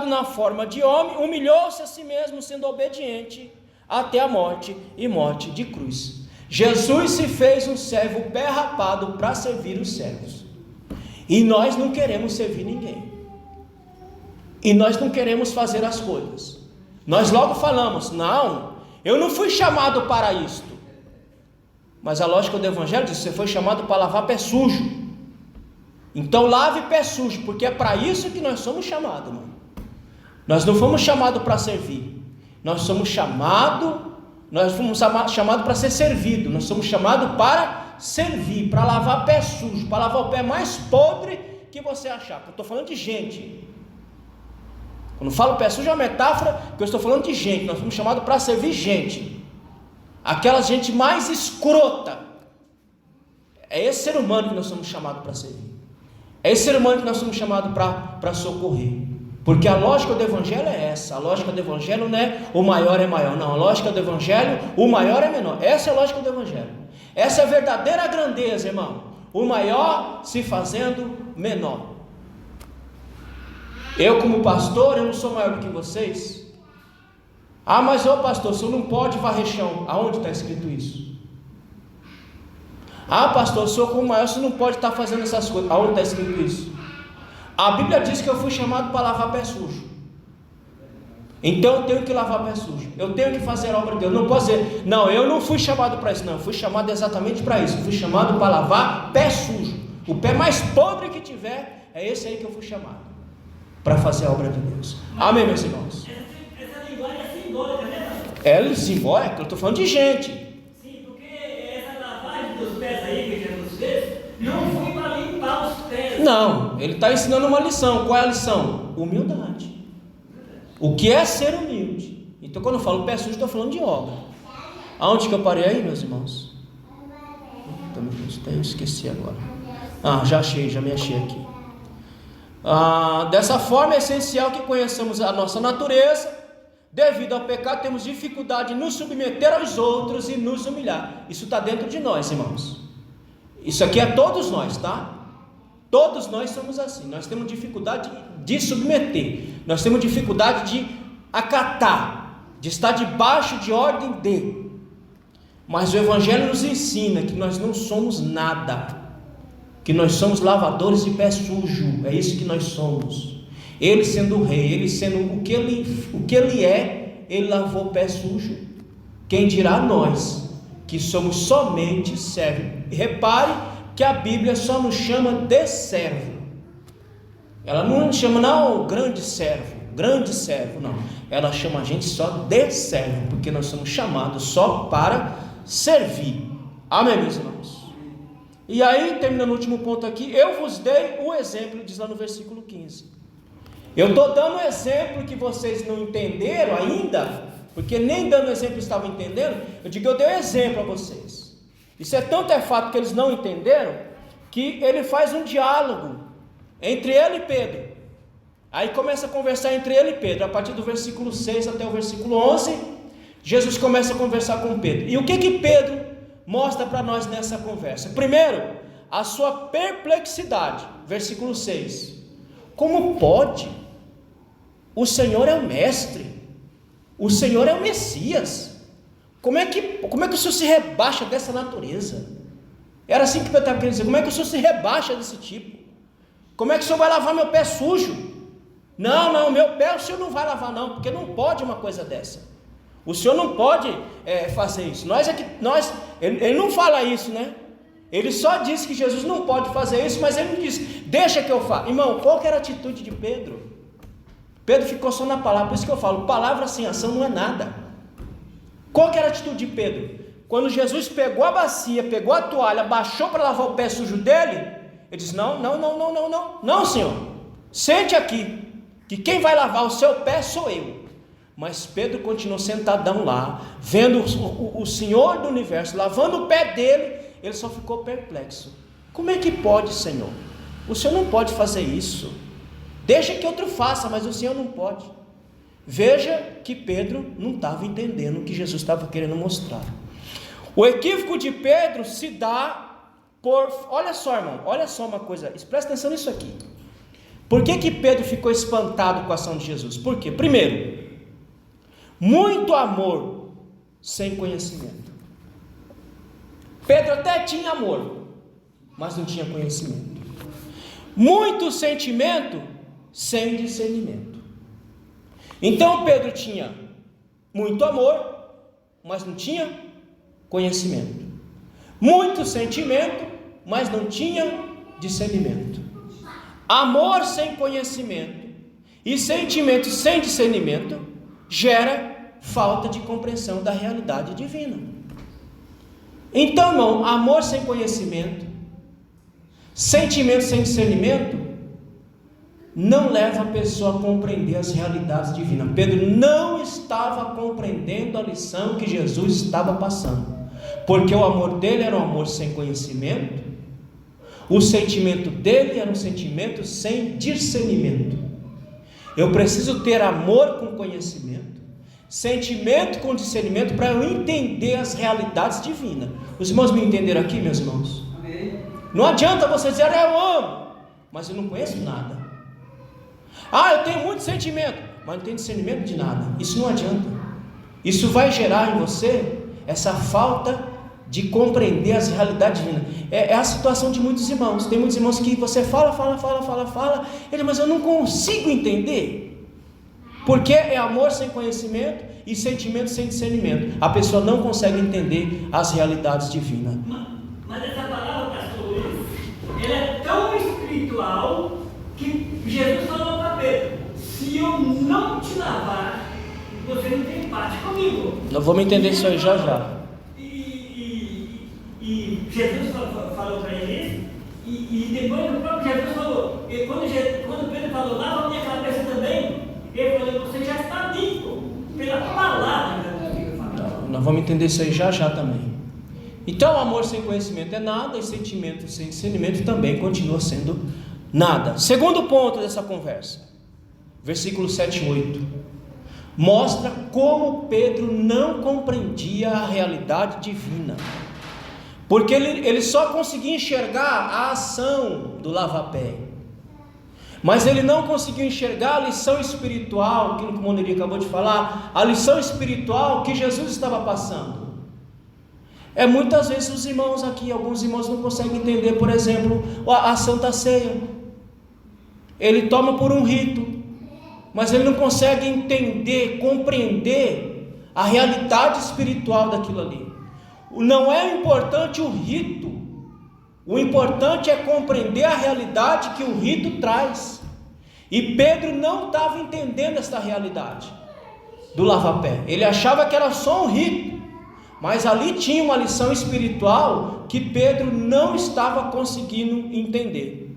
na forma de homem, humilhou-se a si mesmo, sendo obediente até a morte e morte de cruz. Jesus se fez um servo pé rapado para servir os servos. E nós não queremos servir ninguém. E nós não queremos fazer as coisas. Nós logo falamos: não, eu não fui chamado para isto. Mas a lógica do Evangelho diz: você foi chamado para lavar pé sujo. Então lave pé sujo, porque é para isso que nós somos chamados, irmão. Nós não fomos chamados para servir. Nós somos chamados para ser servido. Nós somos chamados para servir, para lavar pé sujo, para lavar o pé mais podre que você achar. Eu estou falando de gente. Quando eu falo pé sujo é uma metáfora, que eu estou falando de gente. Nós somos chamados para servir gente. Aquela gente mais escrota. É esse ser humano que nós somos chamados para servir. É esse ser humano que nós somos chamados para socorrer. Porque a lógica do Evangelho é essa. A lógica do Evangelho não é o maior é maior. Não, a lógica do Evangelho, o maior é menor. Essa é a lógica do Evangelho. Essa é a verdadeira grandeza, irmão. O maior se fazendo menor. Eu, como pastor, eu não sou maior do que vocês. Ah, mas ô pastor, o senhor não pode varrer chão. Aonde está escrito isso? Ah, pastor, o senhor como maior, o senhor não pode estar fazendo essas coisas. Aonde está escrito isso? A Bíblia diz que eu fui chamado para lavar pé sujo. Então eu tenho que lavar pé sujo. Eu tenho que fazer a obra de Deus. Não posso dizer: não, eu não fui chamado para isso. Não, eu fui chamado exatamente para isso. Eu fui chamado para lavar pé sujo. O pé mais podre que tiver, é esse aí que eu fui chamado para fazer a obra de Deus. Amém, meus irmãos? Essa linguagem é simbólica, né, pastor? É simbólica, eu estou falando de gente. Sim, porque essa lavagem dos pés aí que Jesus fez, não foi para limpar os pés. Não, ele está ensinando uma lição. Qual é a lição? Humildade. O que é ser humilde? Então, quando eu falo pé sujo, estou falando de obra. Aonde que eu parei aí, meus irmãos? Eu esqueci agora. Já achei, já me achei aqui. Dessa forma é essencial que conheçamos a nossa natureza. Devido ao pecado temos dificuldade de nos submeter aos outros e nos humilhar. Isso está dentro de nós, irmãos. Isso aqui é todos nós, tá? Todos nós somos assim. Nós temos dificuldade de submeter. Nós temos dificuldade de acatar, de estar debaixo de ordem de. Mas o Evangelho nos ensina que nós não somos nada, que nós somos lavadores de pé sujo. É isso que nós somos. Ele sendo o rei, ele sendo o que ele é, ele lavou o pé sujo. Quem dirá nós, que somos somente servos? Repare que a Bíblia só nos chama de servo. Ela não nos chama, não, grande servo, não. Ela chama a gente só de servo, porque nós somos chamados só para servir. Amém, meus irmãos? E aí, terminando o último ponto aqui, eu vos dei o exemplo, diz lá no versículo 15. Eu estou dando um exemplo que vocês não entenderam ainda, porque nem dando exemplo estavam entendendo. Eu digo, eu dei um exemplo a vocês. Isso é tanto fato que eles não entenderam, que ele faz um diálogo entre ele e Pedro. Aí começa a conversar entre ele e Pedro. A partir do versículo 6 até o versículo 11, Jesus começa a conversar com Pedro. E o que Pedro mostra para nós nessa conversa? Primeiro, a sua perplexidade. Versículo 6. Como pode? O Senhor é o mestre, o Senhor é o Messias. Como é que o Senhor se rebaixa dessa natureza? Era assim que Pedro estava querendo dizer. Como é que o Senhor se rebaixa desse tipo? Como é que o Senhor vai lavar meu pé sujo? Não, meu pé o Senhor não vai lavar não, porque não pode uma coisa dessa. O Senhor não pode fazer isso. Ele não fala isso, né? Ele só diz que Jesus não pode fazer isso, mas ele não diz, deixa que eu faça. Irmão, qual que era a atitude de Pedro? Pedro ficou só na palavra, por isso que eu falo, palavra sem ação não é nada. Qual que era a atitude de Pedro? Quando Jesus pegou a bacia, pegou a toalha, baixou para lavar o pé sujo dele, ele disse, não, Senhor, sente aqui, que quem vai lavar o seu pé sou eu. Mas Pedro continuou sentadão lá, vendo o Senhor do universo, lavando o pé dele, ele só ficou perplexo. Como é que pode, Senhor? O Senhor não pode fazer isso. Deixa que outro faça, mas o Senhor não pode. Veja que Pedro não estava entendendo o que Jesus estava querendo mostrar. O equívoco de Pedro se dá por... Olha só, irmão, olha só uma coisa, presta atenção nisso aqui. Por que Pedro ficou espantado com a ação de Jesus? Por quê? Primeiro, muito amor sem conhecimento. Pedro até tinha amor, mas não tinha conhecimento. Muito sentimento sem discernimento. Então Pedro tinha muito amor, mas não tinha conhecimento. Muito sentimento, mas não tinha discernimento. Amor sem conhecimento e sentimento sem discernimento gera falta de compreensão da realidade divina. Então, irmão, amor sem conhecimento, sentimento sem discernimento, não leva a pessoa a compreender as realidades divinas. Pedro não estava compreendendo a lição que Jesus estava passando, porque o amor dele era um amor sem conhecimento, o sentimento dele era um sentimento sem discernimento. Eu preciso ter amor com conhecimento, sentimento com discernimento, para eu entender as realidades divinas. Os irmãos me entenderam aqui, meus irmãos? Amém. Não adianta você dizer, eu amo, mas eu não conheço nada. Eu tenho muito sentimento, mas não tenho discernimento de nada. Isso não adianta. Isso vai gerar em você essa falta de compreender as realidades divinas. É a situação de muitos irmãos. Tem muitos irmãos que você fala, mas eu não consigo entender, porque é amor sem conhecimento e sentimento sem discernimento. A pessoa não consegue entender as realidades divinas. Mas essa palavra, pastor Luiz, ela é tão espiritual que Jesus falou para Pedro: se eu não te lavar, você não tem parte comigo. Nós vamos entender isso aí já. E Jesus falou para ele isso, e depois o próprio Jesus falou, e quando Pedro falou, lava a minha cabeça também, ele falou: você já está limpo pela palavra. Nós vamos entender isso aí já também. Então, amor sem conhecimento é nada, e sentimento sem discernimento também continua sendo nada. Segundo ponto dessa conversa, versículos 7 e 8, mostra como Pedro não compreendia a realidade divina, porque ele só conseguia enxergar a ação do lava-pé, mas ele não conseguiu enxergar a lição espiritual, aquilo que o Moneri acabou de falar, a lição espiritual que Jesus estava passando. Muitas vezes os irmãos aqui, alguns irmãos não conseguem entender, por exemplo, a Santa Ceia. Ele toma por um rito, mas ele não consegue entender, compreender a realidade espiritual daquilo ali. Não é importante o rito, o importante é compreender a realidade que o rito traz. E Pedro não estava entendendo essa realidade do lava-pé. Ele achava que era só um rito, mas ali tinha uma lição espiritual que Pedro não estava conseguindo entender.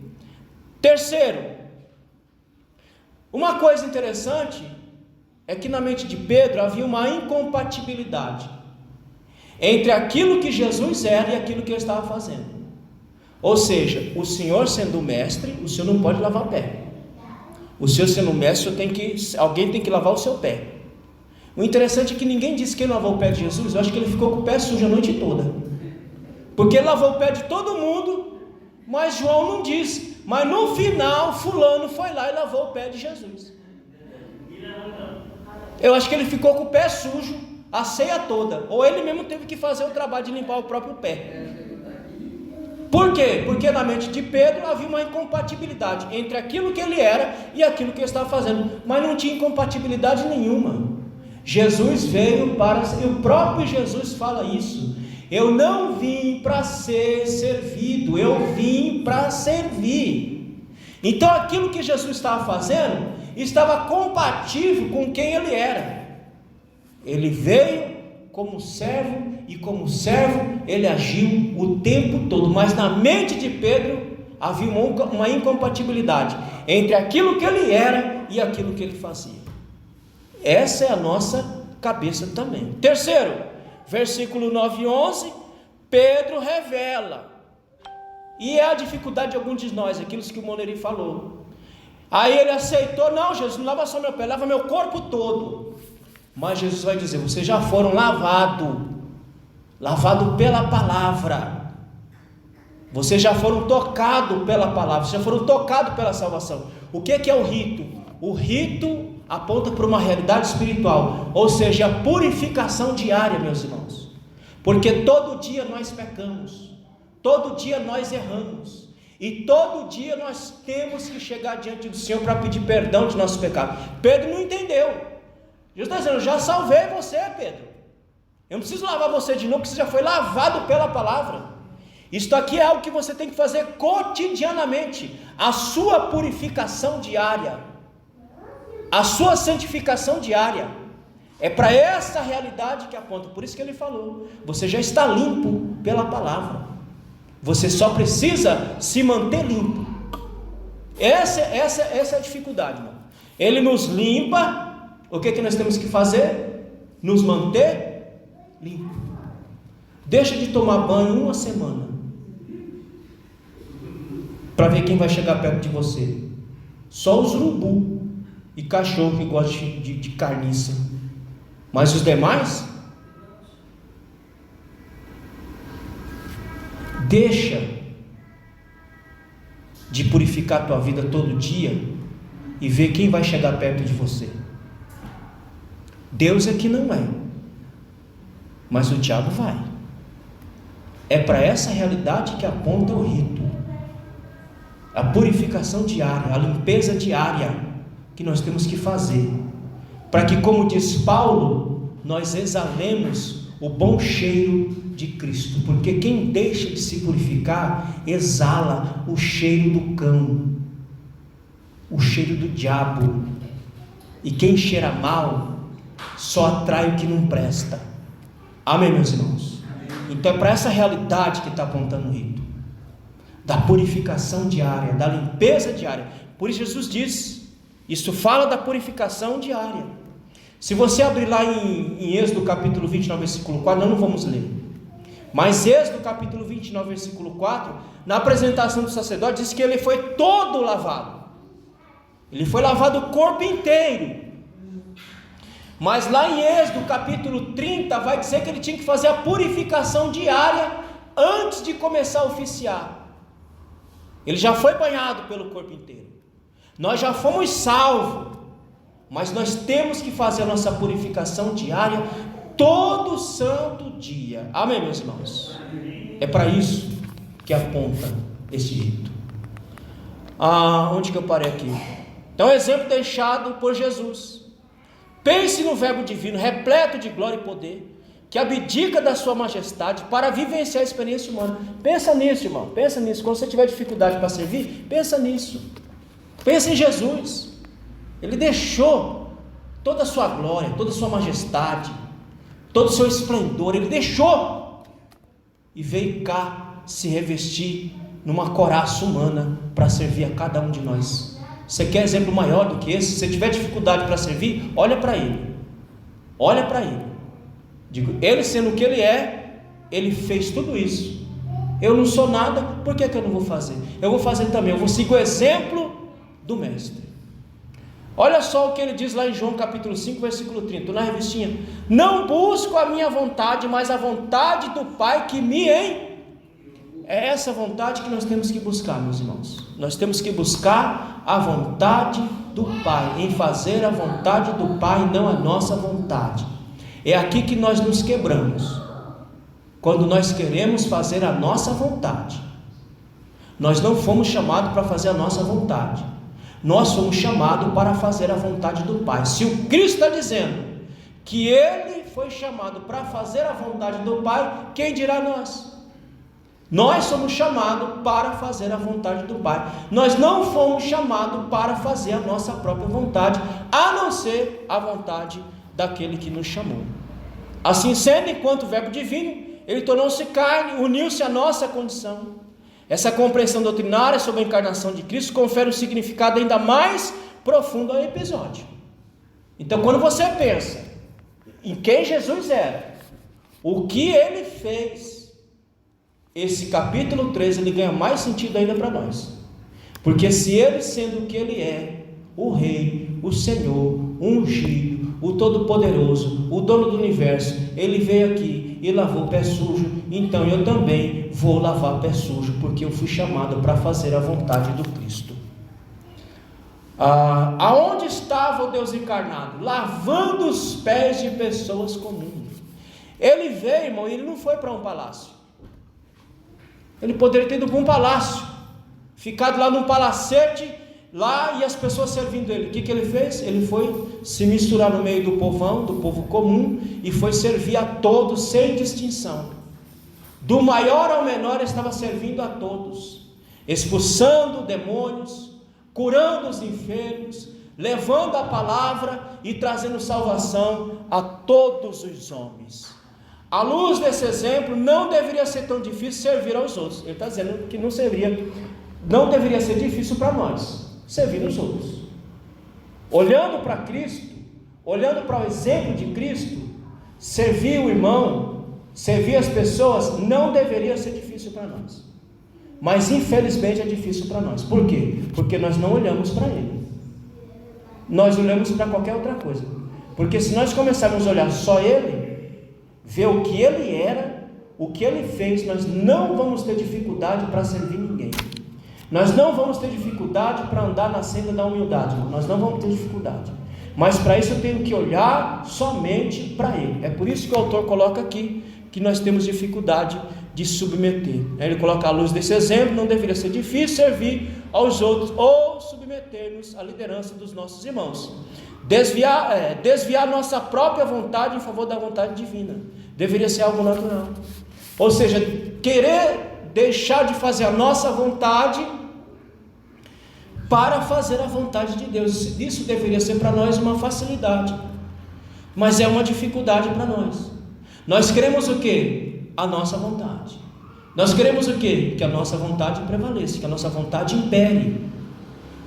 Terceiro, uma coisa interessante é que na mente de Pedro havia uma incompatibilidade entre aquilo que Jesus era e aquilo que ele estava fazendo. Ou seja, o Senhor sendo mestre, o Senhor não pode lavar o pé. O Senhor sendo mestre, alguém tem que lavar o seu pé. O interessante é que ninguém disse que ele lavou o pé de Jesus. Eu acho que ele ficou com o pé sujo a noite toda, porque ele lavou o pé de todo mundo, mas João não disse. Mas no final, fulano foi lá e lavou o pé de Jesus. Eu acho que ele ficou com o pé sujo a ceia toda, ou ele mesmo teve que fazer o trabalho de limpar o próprio pé. Por quê? Porque na mente de Pedro havia uma incompatibilidade entre aquilo que ele era e aquilo que ele estava fazendo, mas não tinha incompatibilidade nenhuma. Jesus veio para, e o próprio Jesus fala isso: eu não vim para ser servido, eu vim para servir. Então aquilo que Jesus estava fazendo estava compatível com quem ele era. Ele veio como servo, e como servo ele agiu o tempo todo, mas na mente de Pedro havia uma incompatibilidade entre aquilo que ele era e aquilo que ele fazia. Essa é a nossa cabeça também. Terceiro, versículo 9 e 11, Pedro revela, e é a dificuldade de alguns de nós, aquilo que o Moneri falou. Aí ele aceitou: não, Jesus, não lava só meu pé, lava meu corpo todo. Mas Jesus vai dizer: vocês já foram lavados pela palavra, vocês já foram tocados pela palavra, vocês já foram tocados pela salvação. O que é o rito? O rito aponta para uma realidade espiritual, ou seja, a purificação diária, meus irmãos. porque todo dia nós pecamos, todo dia nós erramos, e todo dia nós temos que chegar diante do Senhor para pedir perdão de nossos pecados. Pedro não entendeu. Jesus está dizendo: eu já salvei você, Pedro, eu não preciso lavar você de novo, porque você já foi lavado pela palavra. Isto aqui é algo que você tem que fazer cotidianamente, a sua purificação diária, a sua santificação diária, é para essa realidade que aponta. Por isso que ele falou: você já está limpo pela palavra, você só precisa se manter limpo. Essa é a dificuldade, irmão. Ele nos limpa. O que nós temos que fazer? Nos manter limpo. Deixa de tomar banho uma semana, para ver quem vai chegar perto de você. Só os urubu e cachorro que gostam de carniça, mas os demais, deixa de purificar a tua vida todo dia e ver quem vai chegar perto de você. Deus é que não é, mas o diabo vai. É para essa realidade que aponta o rito, a purificação diária, a limpeza diária que nós temos que fazer, para que, como diz Paulo, nós exalemos o bom cheiro de Cristo, porque quem deixa de se purificar exala o cheiro do cão, o cheiro do diabo, e quem cheira mal só atrai o que não presta. Amém, meus irmãos? Então é para essa realidade que está apontando o rito, da purificação diária, da limpeza diária. Por isso Jesus diz, isso fala da purificação diária. Se você abrir lá em Êxodo capítulo 29, versículo 4, nós não vamos ler, mas Êxodo capítulo 29, versículo 4, na apresentação do sacerdote, diz que ele foi todo lavado, ele foi lavado o corpo inteiro. Mas lá em Êxodo capítulo 30, vai dizer que ele tinha que fazer a purificação diária antes de começar a oficiar. Ele já foi banhado pelo corpo inteiro, nós já fomos salvos, mas nós temos que fazer a nossa purificação diária todo santo dia. Amém, meus irmãos? É para isso que aponta esse rito. Onde que eu parei aqui? Então, exemplo deixado por Jesus. Pense no verbo divino, repleto de glória e poder, que abdica da sua majestade para vivenciar a experiência humana. Pensa nisso, irmão, pensa nisso. Quando você tiver dificuldade para servir, pensa nisso. Pensa em Jesus. Ele deixou toda a sua glória, toda a sua majestade, todo o seu esplendor, ele deixou e veio cá se revestir numa couraça humana para servir a cada um de nós. Você quer exemplo maior do que esse? Se você tiver dificuldade para servir, olha para ele, olha para ele. Digo, ele sendo o que ele é, ele fez tudo isso. Eu não sou nada, por que eu não vou fazer? Eu vou fazer também, eu vou seguir o exemplo do mestre. Olha só o que ele diz lá em João capítulo 5, versículo 30, estou na revistinha: não busco a minha vontade, mas a vontade do Pai que me enviou. É essa vontade que nós temos que buscar, meus irmãos. Nós temos que buscar a vontade do Pai, em fazer a vontade do Pai, não a nossa vontade. É aqui que nós nos quebramos, quando nós queremos fazer a nossa vontade. Nós não fomos chamados para fazer a nossa vontade, nós fomos chamados para fazer a vontade do Pai. Se o Cristo está dizendo que Ele foi chamado para fazer a vontade do Pai, quem dirá nós? Nós somos chamados para fazer a vontade do Pai. Nós não fomos chamados para fazer a nossa própria vontade, a não ser a vontade daquele que nos chamou. Assim sendo, enquanto verbo divino, ele tornou-se carne, uniu-se à nossa condição. Essa compreensão doutrinária sobre a encarnação de Cristo confere um significado ainda mais profundo ao episódio. Então, quando você pensa em quem Jesus era, o que ele fez, esse capítulo 13 ele ganha mais sentido ainda para nós. Porque se ele, sendo o que ele é, o Rei, o Senhor, o ungido, o Todo-Poderoso, o dono do universo, ele veio aqui e lavou o pé sujo, então eu também vou lavar o pé sujo, porque eu fui chamado para fazer a vontade do Cristo. Aonde estava o Deus encarnado? Lavando os pés de pessoas comuns. Ele veio, irmão, e ele não foi para um palácio. Ele poderia ter ido para um palácio, ficado lá num palacete, lá, e as pessoas servindo ele. O que ele fez? Ele foi se misturar no meio do povão, do povo comum, e foi servir a todos sem distinção. Do maior ao menor, ele estava servindo a todos, expulsando demônios, curando os enfermos, levando a palavra e trazendo salvação a todos os homens. À luz desse exemplo, não deveria ser tão difícil servir aos outros. Ele está dizendo que não deveria ser difícil para nós servir os outros. Olhando para Cristo, olhando para o exemplo de Cristo, servir o irmão, servir as pessoas, não deveria ser difícil para nós. Mas infelizmente é difícil para nós. Por quê? Porque nós não olhamos para Ele. Nós olhamos para qualquer outra coisa. Porque se nós começarmos a olhar só Ele, ver o que Ele era, o que Ele fez, nós não vamos ter dificuldade para servir ninguém. Nós não vamos ter dificuldade para andar na senda da humildade. Nós não vamos ter dificuldade. Mas para isso eu tenho que olhar somente para Ele. É por isso que o autor coloca aqui que nós temos dificuldade de submeter. Ele coloca à luz desse exemplo, não deveria ser difícil servir aos outros ou submeter-nos à liderança dos nossos irmãos. Desviar nossa própria vontade em favor da vontade divina. Deveria ser algo natural. Ou seja, querer deixar de fazer a nossa vontade para fazer a vontade de Deus. Isso deveria ser para nós uma facilidade, mas é uma dificuldade para nós. Nós queremos o quê? A nossa vontade. Nós queremos o quê? Que a nossa vontade prevaleça, que a nossa vontade impere.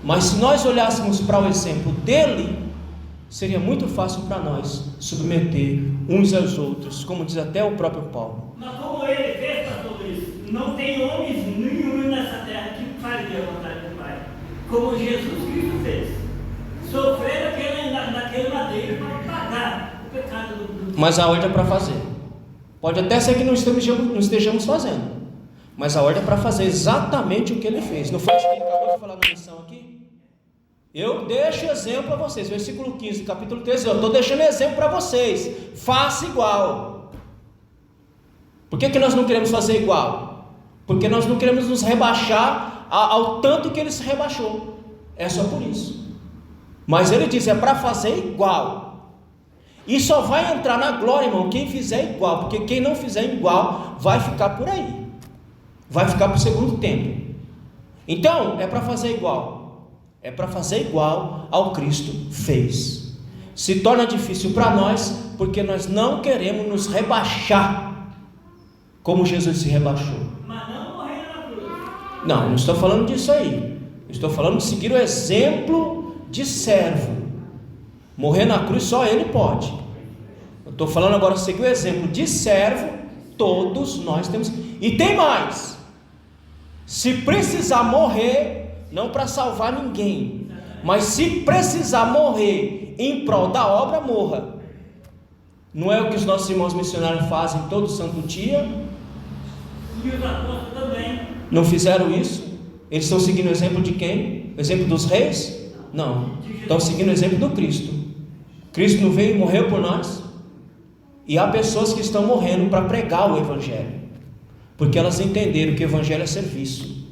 Mas se nós olhássemos para o exemplo dele, seria muito fácil para nós submeter uns aos outros, como diz até o próprio Paulo. Mas como ele fez, pastor Luiz, não tem homens nenhum nessa terra que faria a vontade do Pai, como Jesus Cristo fez. Sofrer naquele madeiro para pagar o pecado do... Mas a ordem é para fazer. Pode até ser que não estejamos fazendo, mas a ordem é para fazer exatamente o que ele fez. Não foi isso que ele acabou de falar na lição aqui? Eu deixo exemplo a vocês, versículo 15, capítulo 13, eu estou deixando exemplo para vocês, faça igual. Por que nós não queremos fazer igual? Porque nós não queremos nos rebaixar ao tanto que ele se rebaixou, é só por isso. Mas ele diz, é para fazer igual. E só vai entrar na glória, irmão, quem fizer igual, porque quem não fizer igual, vai ficar por aí, vai ficar para o segundo tempo. Então, é para fazer igual, é para fazer igual ao Cristo fez. Se torna difícil para nós, porque nós não queremos nos rebaixar, como Jesus se rebaixou. Mas não morrer na cruz. Não estou falando disso aí, estou falando de seguir o exemplo de servo. Morrer na cruz só ele pode. Eu estou falando agora de seguir o exemplo de servo, todos nós temos. E tem mais, se precisar morrer, não para salvar ninguém, mas se precisar morrer em prol da obra, morra. Não é o que os nossos irmãos missionários fazem todo santo dia? E os apóstolos também. Não fizeram isso? Eles estão seguindo o exemplo de quem? O exemplo dos reis? Não, estão seguindo o exemplo do Cristo. Cristo não veio e morreu por nós? E há pessoas que estão morrendo para pregar o Evangelho, porque elas entenderam que o Evangelho é serviço.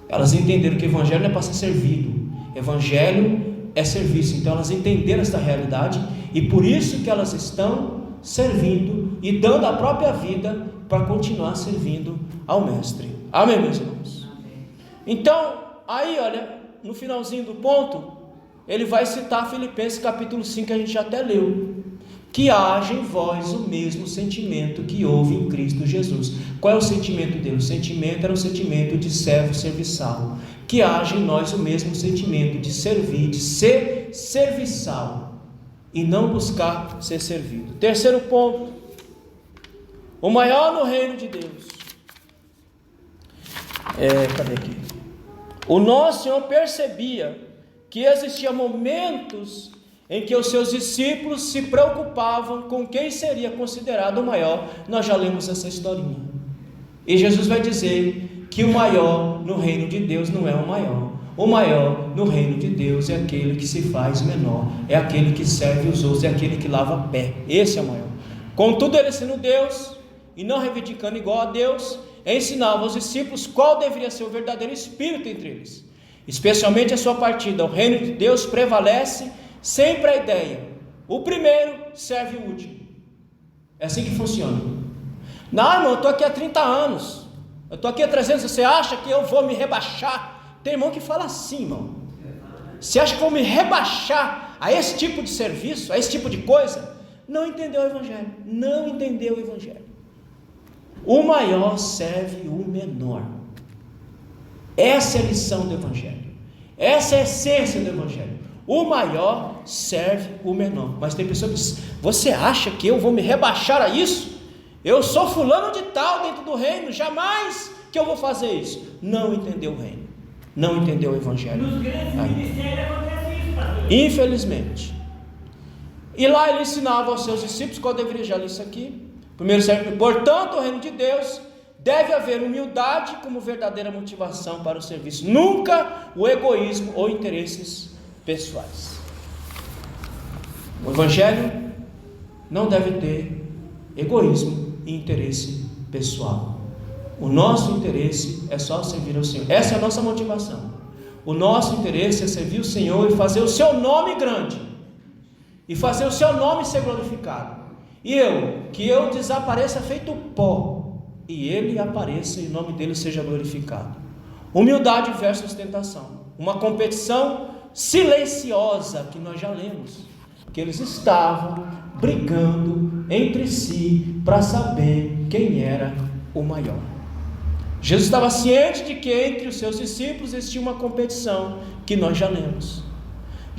Elas entenderam que o Evangelho não é para ser servido, Evangelho é serviço. Então elas entenderam esta realidade, e por isso que elas estão servindo e dando a própria vida para continuar servindo ao Mestre. Amém, meus irmãos? Então, aí olha, no finalzinho do ponto, ele vai citar Filipenses capítulo 5, que a gente já até leu. Que haja em vós o mesmo sentimento que houve em Cristo Jesus. Qual é o sentimento dele? O sentimento era um sentimento de servo serviçal. Que haja em nós o mesmo sentimento de servir, de ser serviçal, e não buscar ser servido. Terceiro ponto, o maior no reino de Deus. Cadê aqui? O nosso Senhor percebia que existiam momentos em que os seus discípulos se preocupavam com quem seria considerado o maior. Nós já lemos essa historinha, e Jesus vai dizer que o maior no reino de Deus não é o maior. O maior no reino de Deus é aquele que se faz menor, é aquele que serve os outros, é aquele que lava pé. Esse é o maior. Contudo, ele, sendo Deus e não reivindicando igual a Deus, ensinava aos discípulos qual deveria ser o verdadeiro espírito entre eles, especialmente a sua partida. O reino de Deus prevalece sempre a ideia: o primeiro serve o último. É assim que funciona. Não, irmão, eu estou aqui há 30 anos, eu estou aqui há 300, você acha que eu vou me rebaixar? Tem irmão que fala assim, irmão. Você acha que eu vou me rebaixar a esse tipo de serviço, a esse tipo de coisa? Não entendeu o Evangelho, não entendeu o Evangelho. O maior serve o menor. Essa é a lição do Evangelho, essa é a essência do Evangelho. O maior serve o menor. Mas tem pessoas que dizem: você acha que eu vou me rebaixar a isso? Eu sou fulano de tal dentro do reino, jamais que eu vou fazer isso. Não entendeu o reino, não entendeu o Evangelho. Nos grandes ministérios acontece isso, pastor. Infelizmente. E lá ele ensinava aos seus discípulos qual deveria, já li isso aqui. Primeiro serve, portanto, o reino de Deus deve haver humildade como verdadeira motivação para o serviço, nunca o egoísmo ou interesses pessoais. O Evangelho não deve ter egoísmo e interesse pessoal. O nosso interesse é só servir ao Senhor. Essa é a nossa motivação. O nosso interesse é servir o Senhor e fazer o seu nome grande, e fazer o seu nome ser glorificado. E que eu desapareça feito pó, e ele apareça e o nome dele seja glorificado. Humildade versus tentação. Uma competição silenciosa que nós já lemos, que eles estavam brigando entre si para saber quem era o maior. Jesus estava ciente de que entre os seus discípulos existia uma competição que nós já lemos.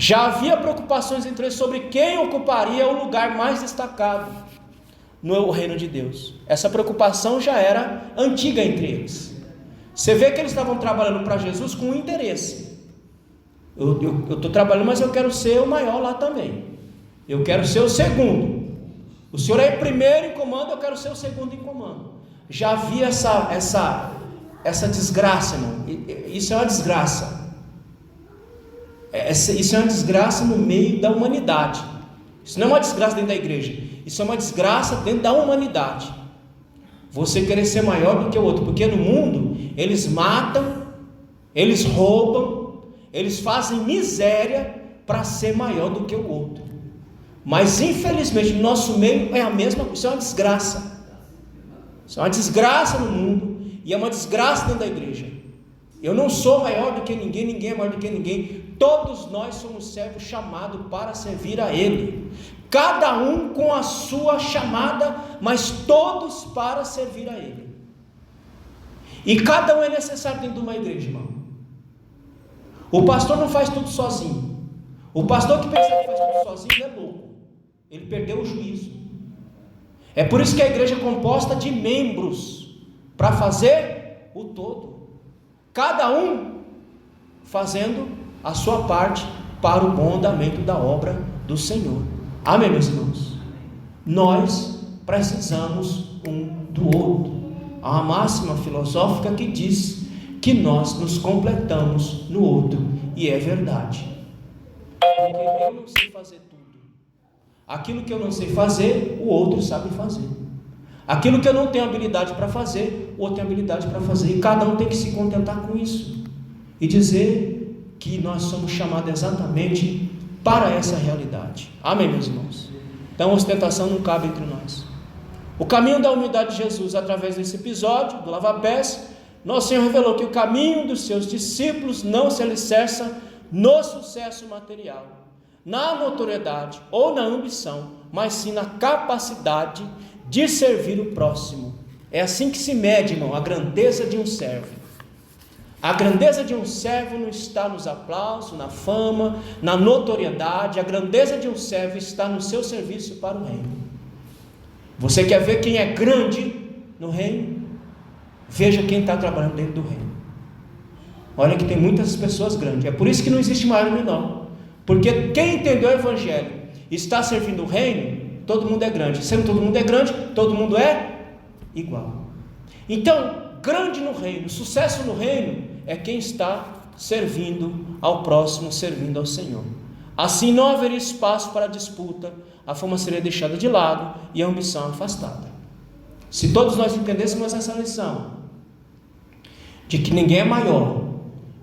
Já havia preocupações entre eles sobre quem ocuparia o lugar mais destacado no reino de Deus. Essa preocupação já era antiga entre eles. Você vê que eles estavam trabalhando para Jesus com interesse. Eu estou trabalhando, mas eu quero ser o maior lá também. Eu quero ser o segundo. O Senhor é o primeiro em comando, eu quero ser o segundo em comando. Já havia essa desgraça, irmão. Isso é uma desgraça. Isso é uma desgraça no meio da humanidade. Isso não é uma desgraça dentro da igreja. Isso é uma desgraça dentro da humanidade. Você querer ser maior do que o outro, porque no mundo eles matam, eles roubam, eles fazem miséria para ser maior do que o outro. Mas infelizmente no nosso meio é a mesma coisa. Isso é uma desgraça. Isso é uma desgraça no mundo e é uma desgraça dentro da igreja. Eu não sou maior do que ninguém, ninguém é maior do que ninguém. Todos nós somos servos chamados para servir a Ele, cada um com a sua chamada, mas todos para servir a Ele. E cada um é necessário dentro de uma igreja, irmão. O pastor não faz tudo sozinho. O pastor que pensa que faz tudo sozinho é louco. Ele perdeu o juízo. É por isso que a igreja é composta de membros, para fazer o todo, cada um fazendo a sua parte para o bom andamento da obra do Senhor. Amém, meus irmãos? Nós precisamos um do outro. Há uma máxima filosófica que diz que nós nos completamos no outro, e é verdade. Porque eu não sei fazer tudo. Aquilo que eu não sei fazer, o outro sabe fazer. Aquilo que eu não tenho habilidade para fazer, o outro tem habilidade para fazer. E cada um tem que se contentar com isso e dizer que nós somos chamados exatamente para essa realidade. Amém, meus irmãos? Então, ostentação não cabe entre nós. O caminho da humildade de Jesus, através desse episódio do lava-pés, nosso Senhor revelou que o caminho dos seus discípulos não se alicerça no sucesso material, na notoriedade ou na ambição, mas sim na capacidade de servir o próximo. É assim que se mede, irmão, a grandeza de um servo. A grandeza de um servo não está nos aplausos, na fama, na notoriedade. A grandeza de um servo está no seu serviço para o reino. Você quer ver quem é grande no reino? Veja quem está trabalhando dentro do reino. Olha que tem muitas pessoas grandes. É por isso que não existe maior e menor. Porque quem entendeu o Evangelho e está servindo o reino, todo mundo é grande. Sendo todo mundo é grande, todo mundo é igual. Então, grande no reino, sucesso no reino, é quem está servindo ao próximo, servindo ao Senhor. Assim não haveria espaço para disputa, a fama seria deixada de lado e a ambição afastada. Se todos nós entendêssemos essa lição, de que ninguém é maior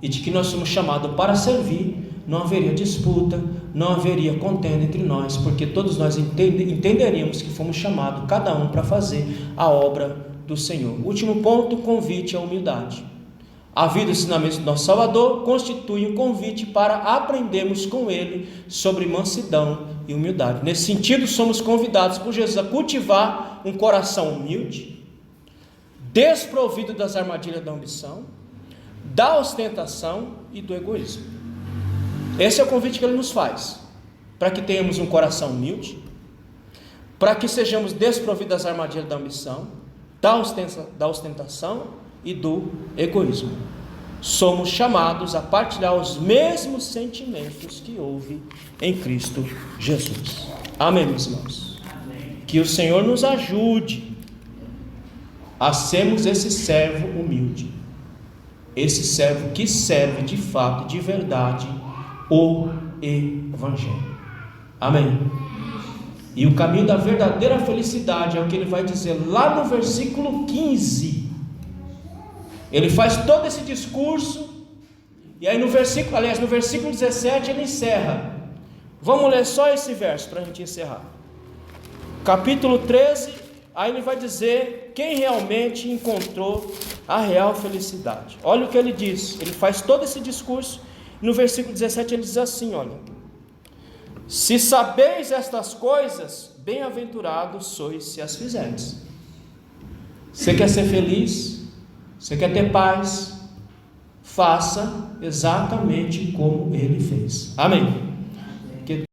e de que nós somos chamados para servir, não haveria disputa, não haveria contenda entre nós, porque todos nós entenderíamos que fomos chamados, cada um, para fazer a obra do Senhor. Último ponto, convite à humildade. A vida e os ensinamentos do nosso Salvador constituem um convite para aprendermos com Ele sobre mansidão e humildade. Nesse sentido, somos convidados por Jesus a cultivar um coração humilde, desprovido das armadilhas da ambição, da ostentação e do egoísmo. Esse é o convite que Ele nos faz, para que tenhamos um coração humilde, para que sejamos desprovidos das armadilhas da ambição, da ostentação e do egoísmo. Somos chamados a partilhar os mesmos sentimentos que houve em Cristo Jesus. Amém, meus irmãos? Amém. Que o Senhor nos ajude a sermos esse servo humilde, esse servo que serve de fato e de verdade o Evangelho. Amém? E o caminho da verdadeira felicidade é o que ele vai dizer lá no versículo 15. Ele faz todo esse discurso, e aí no versículo 17 ele encerra. Vamos ler só esse verso para a gente encerrar. Capítulo 13, aí ele vai dizer quem realmente encontrou a real felicidade. Olha o que ele diz, ele faz todo esse discurso, e no versículo 17 ele diz assim, olha: se sabeis estas coisas, bem-aventurados sois se as fizerdes. Você quer ser feliz? Você quer ter paz? Faça exatamente como ele fez. Amém.